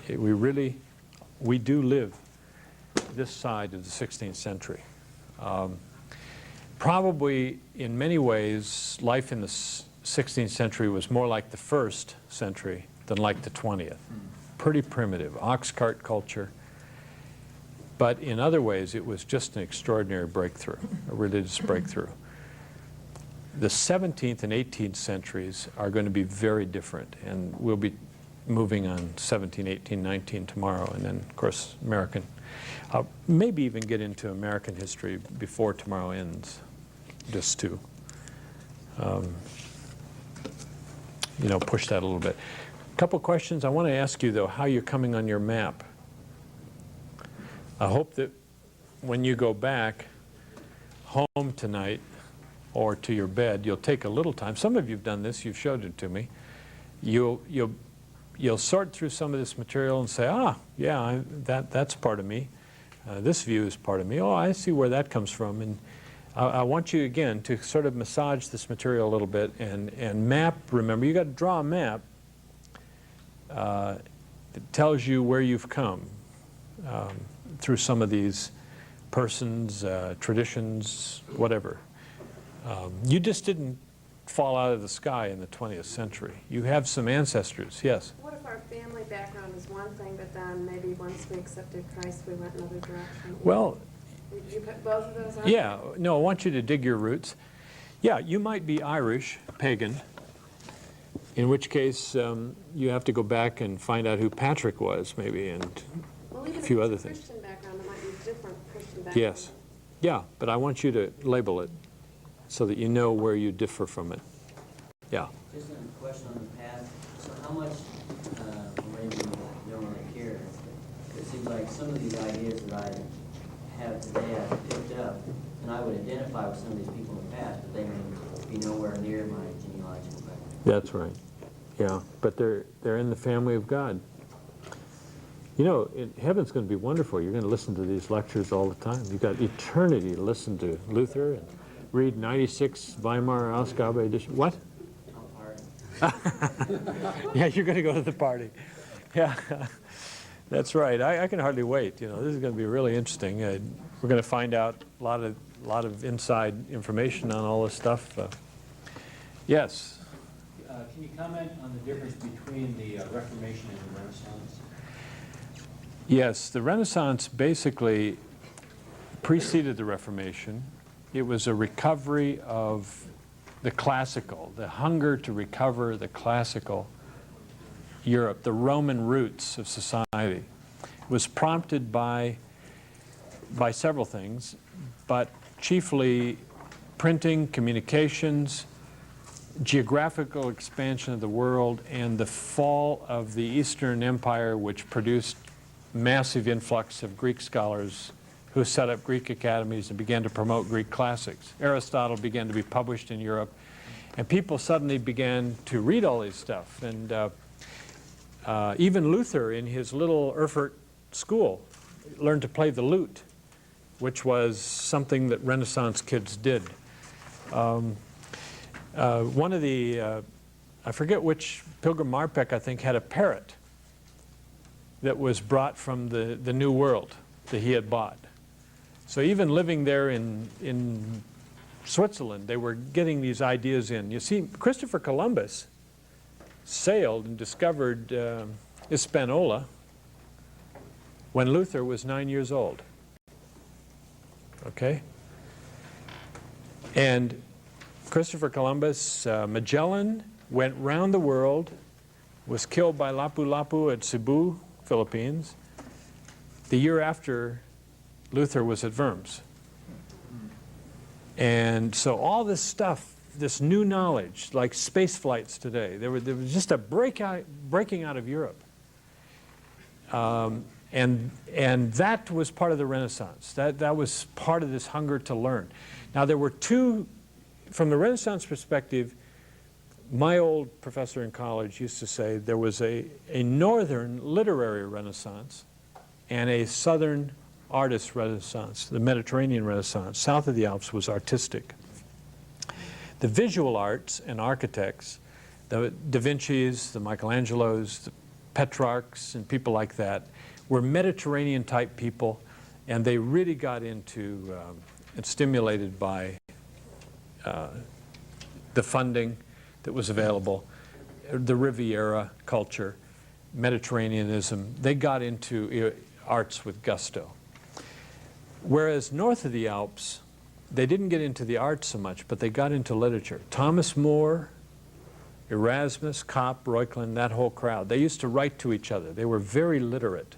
We do live this side of the 16th century. Probably in many ways, life in the 16th century was more like the first century than like the 20th. Pretty primitive, ox cart culture. But in other ways, it was just an extraordinary breakthrough, a religious breakthrough. The 17th and 18th centuries are going to be very different, and we'll be moving on 17, 18, 19 tomorrow, and then, of course, American. Maybe even get into American history before tomorrow ends, just to, you know, push that a little bit. A couple questions. I want to ask you, though, how you're coming on your map. I hope that when you go back home tonight or to your bed, you'll take a little time. Some of you have done this. You've showed it to me. You'll sort through some of this material and say, yeah, that's part of me. This view is part of me. Oh, I see where that comes from. And I want you, again, to sort of massage this material a little bit and map. Remember, you got to draw a map that tells you where you've come through some of these persons, traditions, whatever. You just didn't fall out of the sky in the 20th century. You have some ancestors, yes? What if our family background is one thing, but then maybe once we accepted Christ, we went another direction? Well, You put both of those on? yeah, no, I want you to dig your roots. Yeah, you might be Irish, pagan, in which case you have to go back and find out who Patrick was, maybe, and Well, even a few if other it's a things. Christian background, there might be different Christian background. Yes. Yeah, but I want you to label it so that you know where you differ from it. Yeah. Just a question on the past. So how much, maybe you don't really care, it seems like some of these ideas that I have today I've picked up, and I would identify with some of these people in the past, but they may be nowhere near my genealogical background. That's right. Yeah, but they're in the family of God. You know, heaven's going to be wonderful. You're going to listen to these lectures all the time. You've got eternity to listen to Luther and read 96 Weimar Ausgabe edition. What? Yeah, you're going to go to the party. Yeah, that's right. I can hardly wait. You know, this is going to be really interesting. We're going to find out a lot of inside information on all this stuff. Yes. Can you comment on the difference between the Reformation and the Renaissance? Yes, the Renaissance basically preceded the Reformation. It was a recovery of the classical, the hunger to recover the classical Europe, the Roman roots of society. It was prompted by several things, but chiefly printing, communications, geographical expansion of the world, and the fall of the Eastern Empire, which produced massive influx of Greek scholars who set up Greek academies and began to promote Greek classics. Aristotle began to be published in Europe, and people suddenly began to read all this stuff. And even Luther, in his little Erfurt school, learned to play the lute, which was something that Renaissance kids did. One of the, I forget which, Pilgrim Marpeck, I think, had a parrot that was brought from the New World that he had bought. So even living there in Switzerland, they were getting these ideas in. You see, Christopher Columbus sailed and discovered Hispaniola when Luther was 9 years old. Okay? And Christopher Columbus, Magellan went round the world, was killed by Lapu-Lapu at Cebu, Philippines, the year after Luther was at Worms. And so all this stuff, this new knowledge, like space flights today, there was just a breaking out of Europe. And that was part of the Renaissance. That was part of this hunger to learn. Now there were two, from the Renaissance perspective, my old professor in college used to say there was a northern literary Renaissance and a southern artist Renaissance, the Mediterranean Renaissance. South of the Alps was artistic. The visual arts and architects, the Da Vinci's, the Michelangelos, the Petrarchs, and people like that, were Mediterranean type people, and they really got into and stimulated by the funding that was available, the Riviera culture, Mediterraneanism. They got into arts with gusto. Whereas north of the Alps, they didn't get into the arts so much, but they got into literature. Thomas More, Erasmus, Kopp, Reuchlin, that whole crowd, they used to write to each other. They were very literate.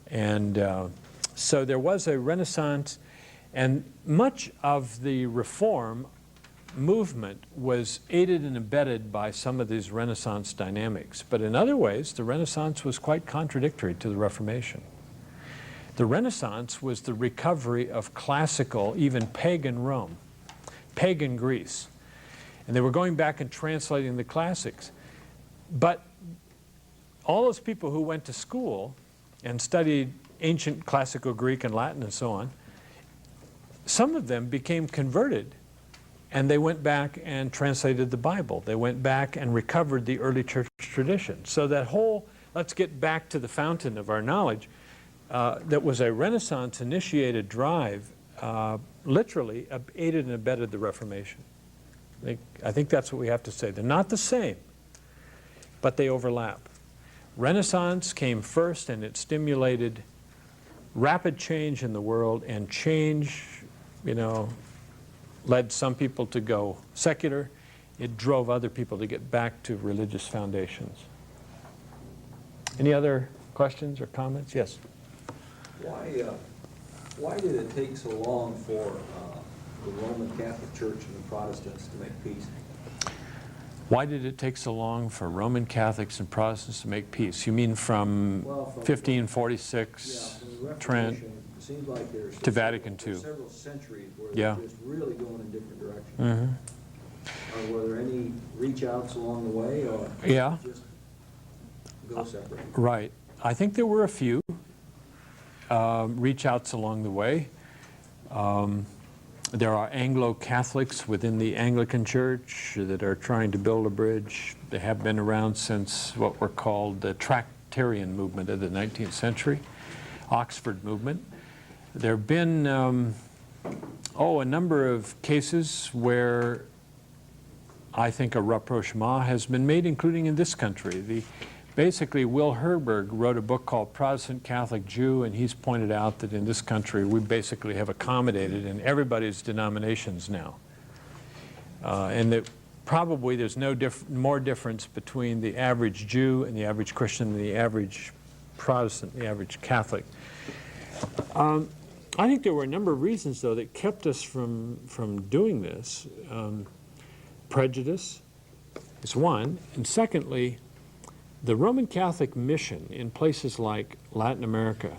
And so there was a Renaissance, and much of the reform movement was aided and abetted by some of these Renaissance dynamics. But in other ways, the Renaissance was quite contradictory to the Reformation. The Renaissance was the recovery of classical, even pagan Rome, pagan Greece. And they were going back and translating the classics. But all those people who went to school and studied ancient classical Greek and Latin and so on, some of them became converted, and they went back and translated the Bible. They went back and recovered the early church tradition. So that whole, let's get back to the fountain of our knowledge, that was a Renaissance-initiated drive, literally aided and abetted the Reformation. I think that's what we have to say. They're not the same, but they overlap. Renaissance came first, and it stimulated rapid change in the world, and change, led some people to go secular. It drove other people to get back to religious foundations. Any other questions or comments? Yes? Why did it take so long for the Roman Catholic Church and the Protestants to make peace? Why did it take so long for Roman Catholics and Protestants to make peace? You mean from 1546, from the Trent, Reformation, it seems like there's to Vatican II? Several centuries where Yeah. they're just really going in different directions. Mm-hmm. Were there any reach outs along the way, or Yeah. just go separate? Right. I think there were a few reach outs along the way. There are Anglo-Catholics within the Anglican Church that are trying to build a bridge. They have been around since what were called the Tractarian movement of the 19th century, Oxford movement. There have been, a number of cases where I think a rapprochement has been made, including in this country. Basically, Will Herberg wrote a book called Protestant Catholic Jew, and he's pointed out that in this country we basically have accommodated in everybody's denominations now. And that probably there's no more difference between the average Jew and the average Christian and the average Protestant, the average Catholic. I think there were a number of reasons, though, that kept us from doing this. Prejudice is one, and secondly, the Roman Catholic mission in places like Latin America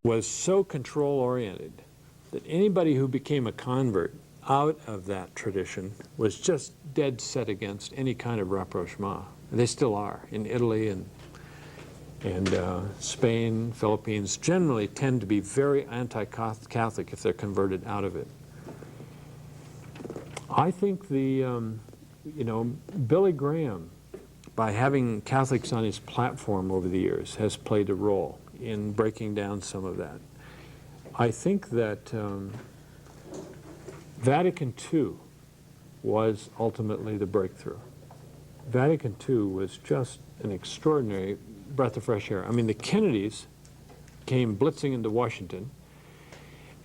was so control-oriented that anybody who became a convert out of that tradition was just dead set against any kind of rapprochement. They still are. In Italy and Spain, Philippines, generally tend to be very anti-Catholic if they're converted out of it. I think Billy Graham, by having Catholics on his platform over the years, has played a role in breaking down some of that. I think that Vatican II was ultimately the breakthrough. Vatican II was just an extraordinary breath of fresh air. I mean, the Kennedys came blitzing into Washington,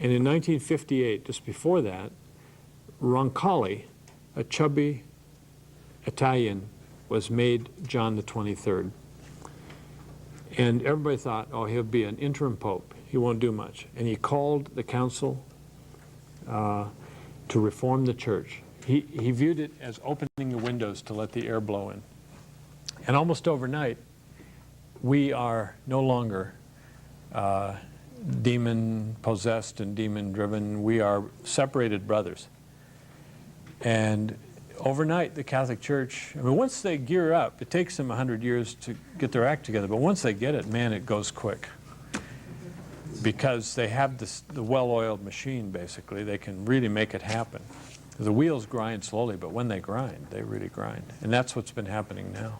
and in 1958, just before that, Roncalli, a chubby Italian, was made John the 23rd. And everybody thought, oh, he'll be an interim pope. He won't do much. And he called the council to reform the church. He viewed it as opening the windows to let the air blow in. And almost overnight, we are no longer demon-possessed and demon-driven. We are separated brothers. And overnight, the Catholic Church, I mean, once they gear up, it takes them 100 years to get their act together, but once they get it, man, it goes quick. Because they have the well-oiled machine, basically. They can really make it happen. The wheels grind slowly, but when they grind, they really grind. And that's what's been happening now.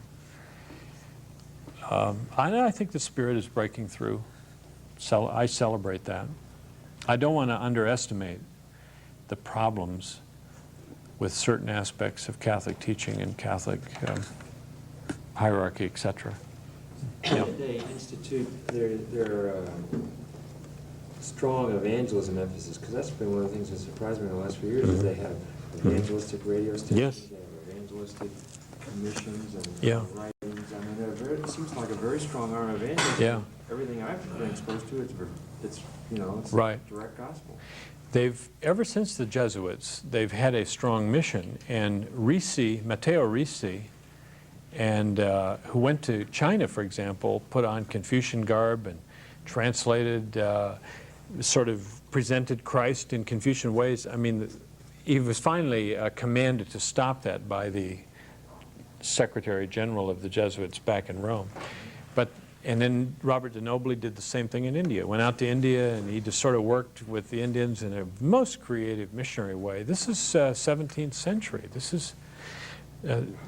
I think the Spirit is breaking through. So I celebrate that. I don't want to underestimate the problems with certain aspects of Catholic teaching and Catholic hierarchy, etc. Yeah. They institute their strong evangelism emphasis, because that's been one of the things that surprised me in the last few years, is they have evangelistic radio stations, Yes. they have evangelistic commissions and Yeah. writings. I mean, it seems like a very strong arm of evangelism. Yeah. Everything I've been exposed to, it's Right. direct gospel. They've, ever since the Jesuits, they've had a strong mission, and Matteo Ricci, and who went to China, for example, put on Confucian garb and translated, sort of presented Christ in Confucian ways. I mean, he was finally commanded to stop that by the Secretary General of the Jesuits back in Rome. And then Robert de Nobile did the same thing in India. Went out to India, and he just sort of worked with the Indians in a most creative missionary way. This is 17th century. This is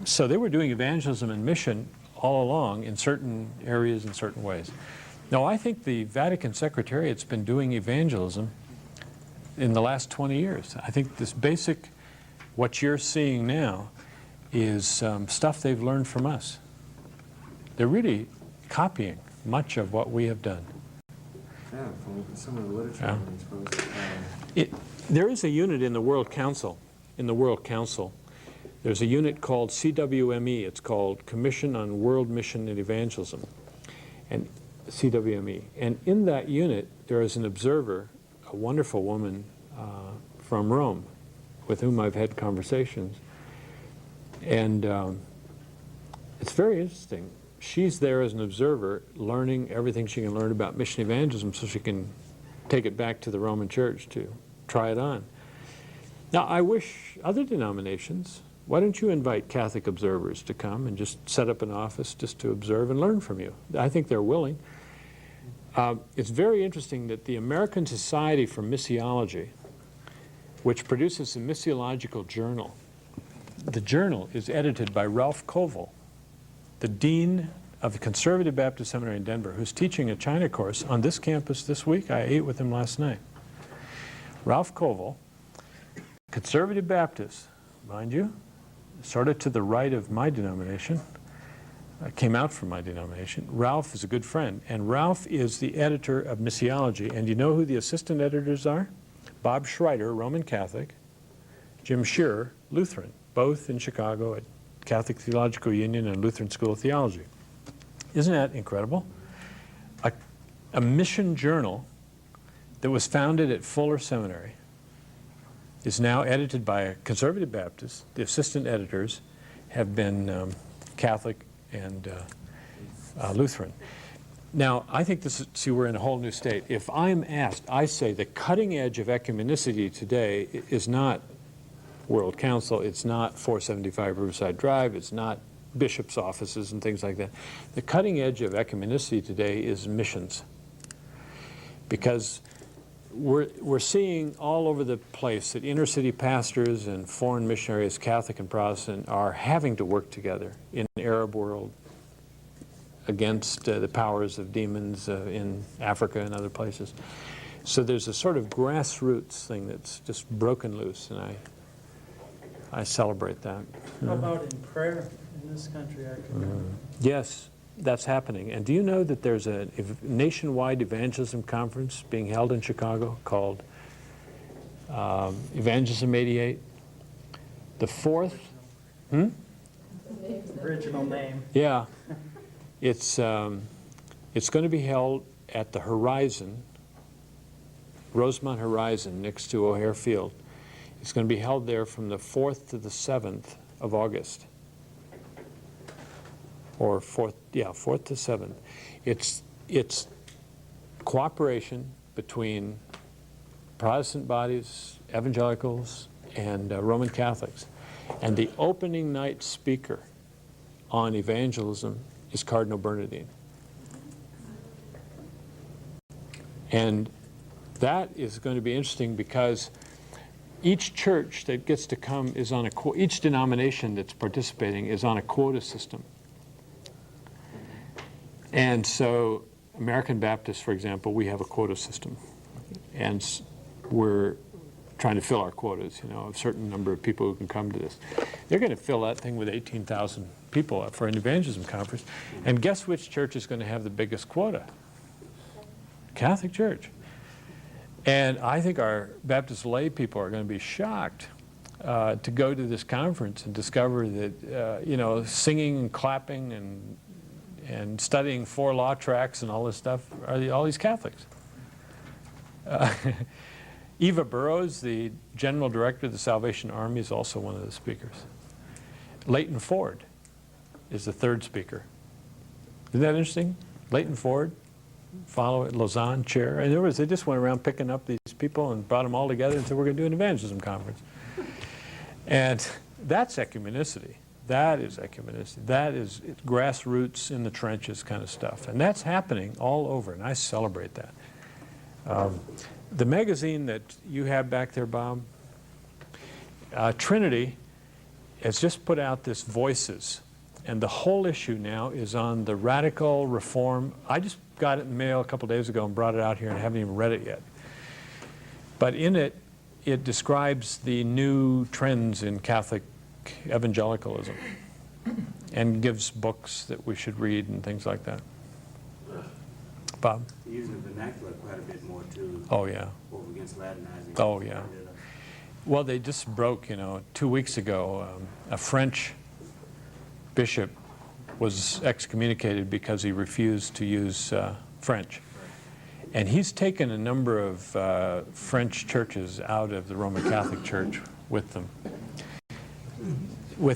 so they were doing evangelism and mission all along in certain areas in certain ways. Now, I think the Vatican Secretariat's been doing evangelism in the last 20 years. I think this basic, what you're seeing now, is stuff they've learned from us. They're really copying much of what we have done. Yeah, from some of the literature Yeah. I've been exposed to. There is a unit in the World Council. There's a unit called CWME. It's called Commission on World Mission and Evangelism, and CWME. And in that unit, there is an observer, a wonderful woman from Rome, with whom I've had conversations. And it's very interesting. She's there as an observer, learning everything she can learn about mission evangelism so she can take it back to the Roman Church to try it on. Now, I wish other denominations, why don't you invite Catholic observers to come and just set up an office just to observe and learn from you? I think they're willing. It's very interesting that the American Society for Missiology, which produces a missiological journal, the journal is edited by Ralph Koval, the dean of the Conservative Baptist Seminary in Denver, who's teaching a China course on this campus this week. I ate with him last night. Ralph Koval, Conservative Baptist, mind you, sort of to the right of my denomination, came out from my denomination. Ralph is a good friend, and Ralph is the editor of Missiology. And you know who the assistant editors are? Bob Schreiter, Roman Catholic, Jim Shearer, Lutheran, both in Chicago at Catholic Theological Union and Lutheran School of Theology. Isn't that incredible? A mission journal that was founded at Fuller Seminary is now edited by a Conservative Baptist. The assistant editors have been Catholic and Lutheran. Now, I think this is, see, we're in a whole new state. If I'm asked, I say the cutting edge of ecumenicity today is not World Council, it's not 475 Riverside Drive, it's not bishops' offices and things like that. The cutting edge of ecumenicity today is missions. Because we're seeing all over the place that inner city pastors and foreign missionaries, Catholic and Protestant, are having to work together in the Arab world against the powers of demons in Africa and other places. So there's a sort of grassroots thing that's just broken loose, and I celebrate that. How about in prayer in this country? Yes, that's happening. And do you know that there's a nationwide evangelism conference being held in Chicago called Evangelism 88? The fourth? Original name. Yeah. It's going to be held at the Horizon, Rosemont Horizon, next to O'Hare Field. It's going to be held there from the 4th to the 7th of August. Or 4th to 7th. It's cooperation between Protestant bodies, evangelicals, and Roman Catholics. And the opening night speaker on evangelism is Cardinal Bernardine. And that is going to be interesting because each church that gets to come is on each denomination that's participating is on a quota system. And so American Baptists, for example, we have a quota system. And we're trying to fill our quotas, you know, a certain number of people who can come to this. They're going to fill that thing with 18,000 people for an evangelism conference. And guess which church is going to have the biggest quota? Catholic Church. And I think our Baptist lay people are going to be shocked to go to this conference and discover that, you know, singing and clapping and studying 4 law tracts and all this stuff are all these Catholics. Eva Burrows, the General Director of the Salvation Army, is also one of the speakers. Leighton Ford is the 3rd speaker. Isn't that interesting? Leighton Ford, Lausanne chair. In other words, they just went around picking up these people and brought them all together and said, we're going to do an evangelism conference. And that's ecumenicity. That is ecumenicity. That is grassroots in the trenches kind of stuff. And that's happening all over, and I celebrate that. The magazine that you have back there, Bob, Trinity, has just put out this Voices. And the whole issue now is on the radical reform. I just got it in the mail a couple days ago and brought it out here and haven't even read it yet. But in it, it describes the new trends in Catholic evangelicalism and gives books that we should read and things like that. Bob? They're using the vernacular quite a bit more too. Oh, yeah. Over against Latinizing. Oh, yeah. Well, they just broke, you know, 2 weeks ago, a French bishop was excommunicated because he refused to use French. And he's taken a number of French churches out of the Roman Catholic Church with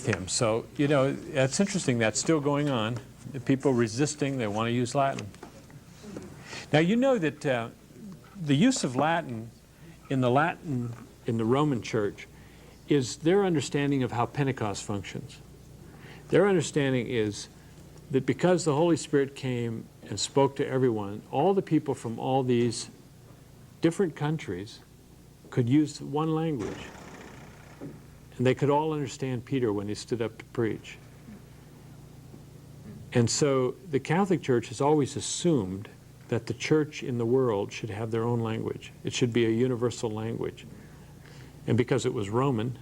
him. So, you know, that's interesting. That's still going on. The people resisting, they want to use Latin. Now, you know that the use of Latin in the Roman Church is their understanding of how Pentecost functions. Their understanding is that because the Holy Spirit came and spoke to everyone, all the people from all these different countries could use one language. And they could all understand Peter when he stood up to preach. And so the Catholic Church has always assumed that the church in the world should have their own language. It should be a universal language. And because it was Roman,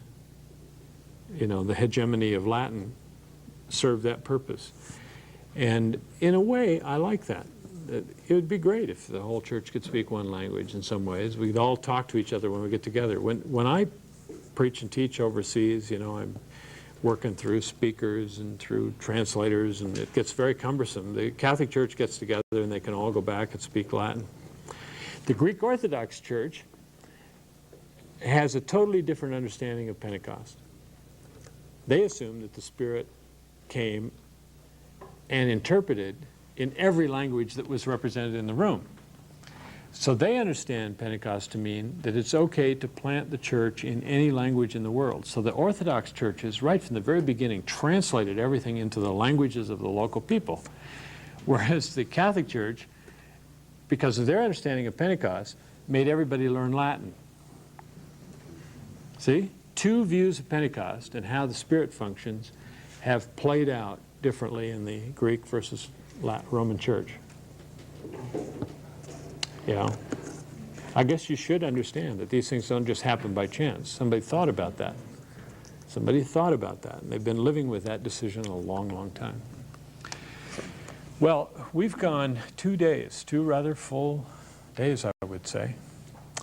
you know, the hegemony of Latin served that purpose. And in a way, I like that. It would be great if the whole church could speak one language in some ways. We'd all talk to each other when we get together. When I preach and teach overseas, you know, I'm working through speakers and through translators, and it gets very cumbersome. The Catholic Church gets together and they can all go back and speak Latin. The Greek Orthodox Church has a totally different understanding of Pentecost. They assume that the Spirit came and interpreted in every language that was represented in the room. So they understand Pentecost to mean that it's okay to plant the church in any language in the world. So the Orthodox churches, right from the very beginning, translated everything into the languages of the local people. Whereas the Catholic Church, because of their understanding of Pentecost, made everybody learn Latin. See? 2 views of Pentecost and how the Spirit functions have played out differently in the Greek versus Roman Church. Yeah. I guess you should understand that these things don't just happen by chance. Somebody thought about that. Somebody thought about that, and they've been living with that decision a long, long time. Well, we've gone 2 days, 2 rather full days, I would say.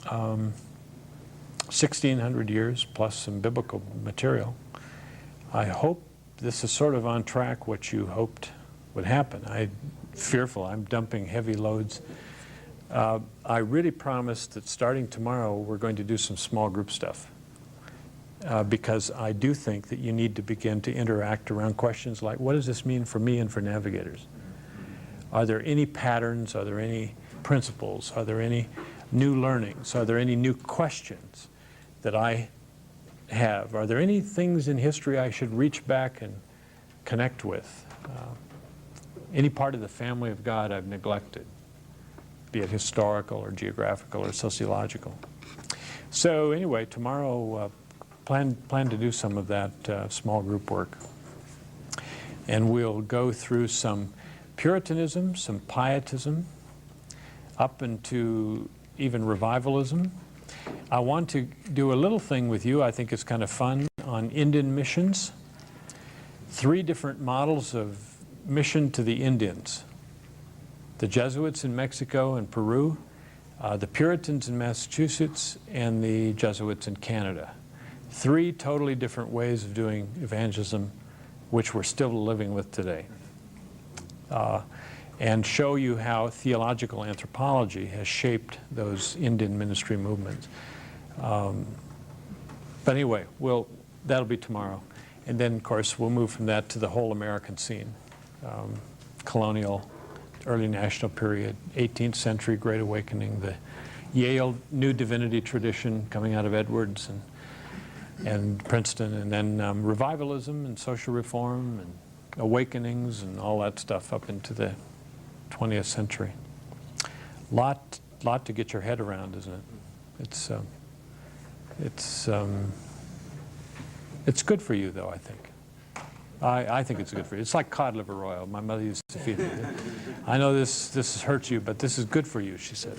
1,600 years plus some biblical material. I hope this is sort of on track what you hoped would happen. I'm fearful. I'm dumping heavy loads. I really promise that starting tomorrow we're going to do some small group stuff because I do think that you need to begin to interact around questions like, what does this mean for me and for navigators? Are there any patterns? Are there any principles? Are there any new learnings? Are there any new questions that I have? Are there any things in history I should reach back and connect with? Any part of the family of God I've neglected, be it historical or geographical or sociological. So anyway, tomorrow plan to do some of that small group work. And we'll go through some Puritanism, some Pietism, up into even revivalism. I want to do a little thing with you I think is kind of fun on Indian missions. 3 different models of mission to the Indians. The Jesuits in Mexico and Peru, the Puritans in Massachusetts, and the Jesuits in Canada. 3 totally different ways of doing evangelism, which we're still living with today. And show you how theological anthropology has shaped those Indian ministry movements. But anyway, that'll be tomorrow. And then, of course, we'll move from that to the whole American scene. Colonial, early national period, 18th century Great Awakening, the Yale New Divinity tradition coming out of Edwards and Princeton, and then revivalism and social reform and awakenings and all that stuff up into the 20th century. Lot to get your head around, isn't it? It's good for you, though, I think. I think it's good for you. It's like cod liver oil. My mother used to feed me. I know this hurts you, but this is good for you, she said.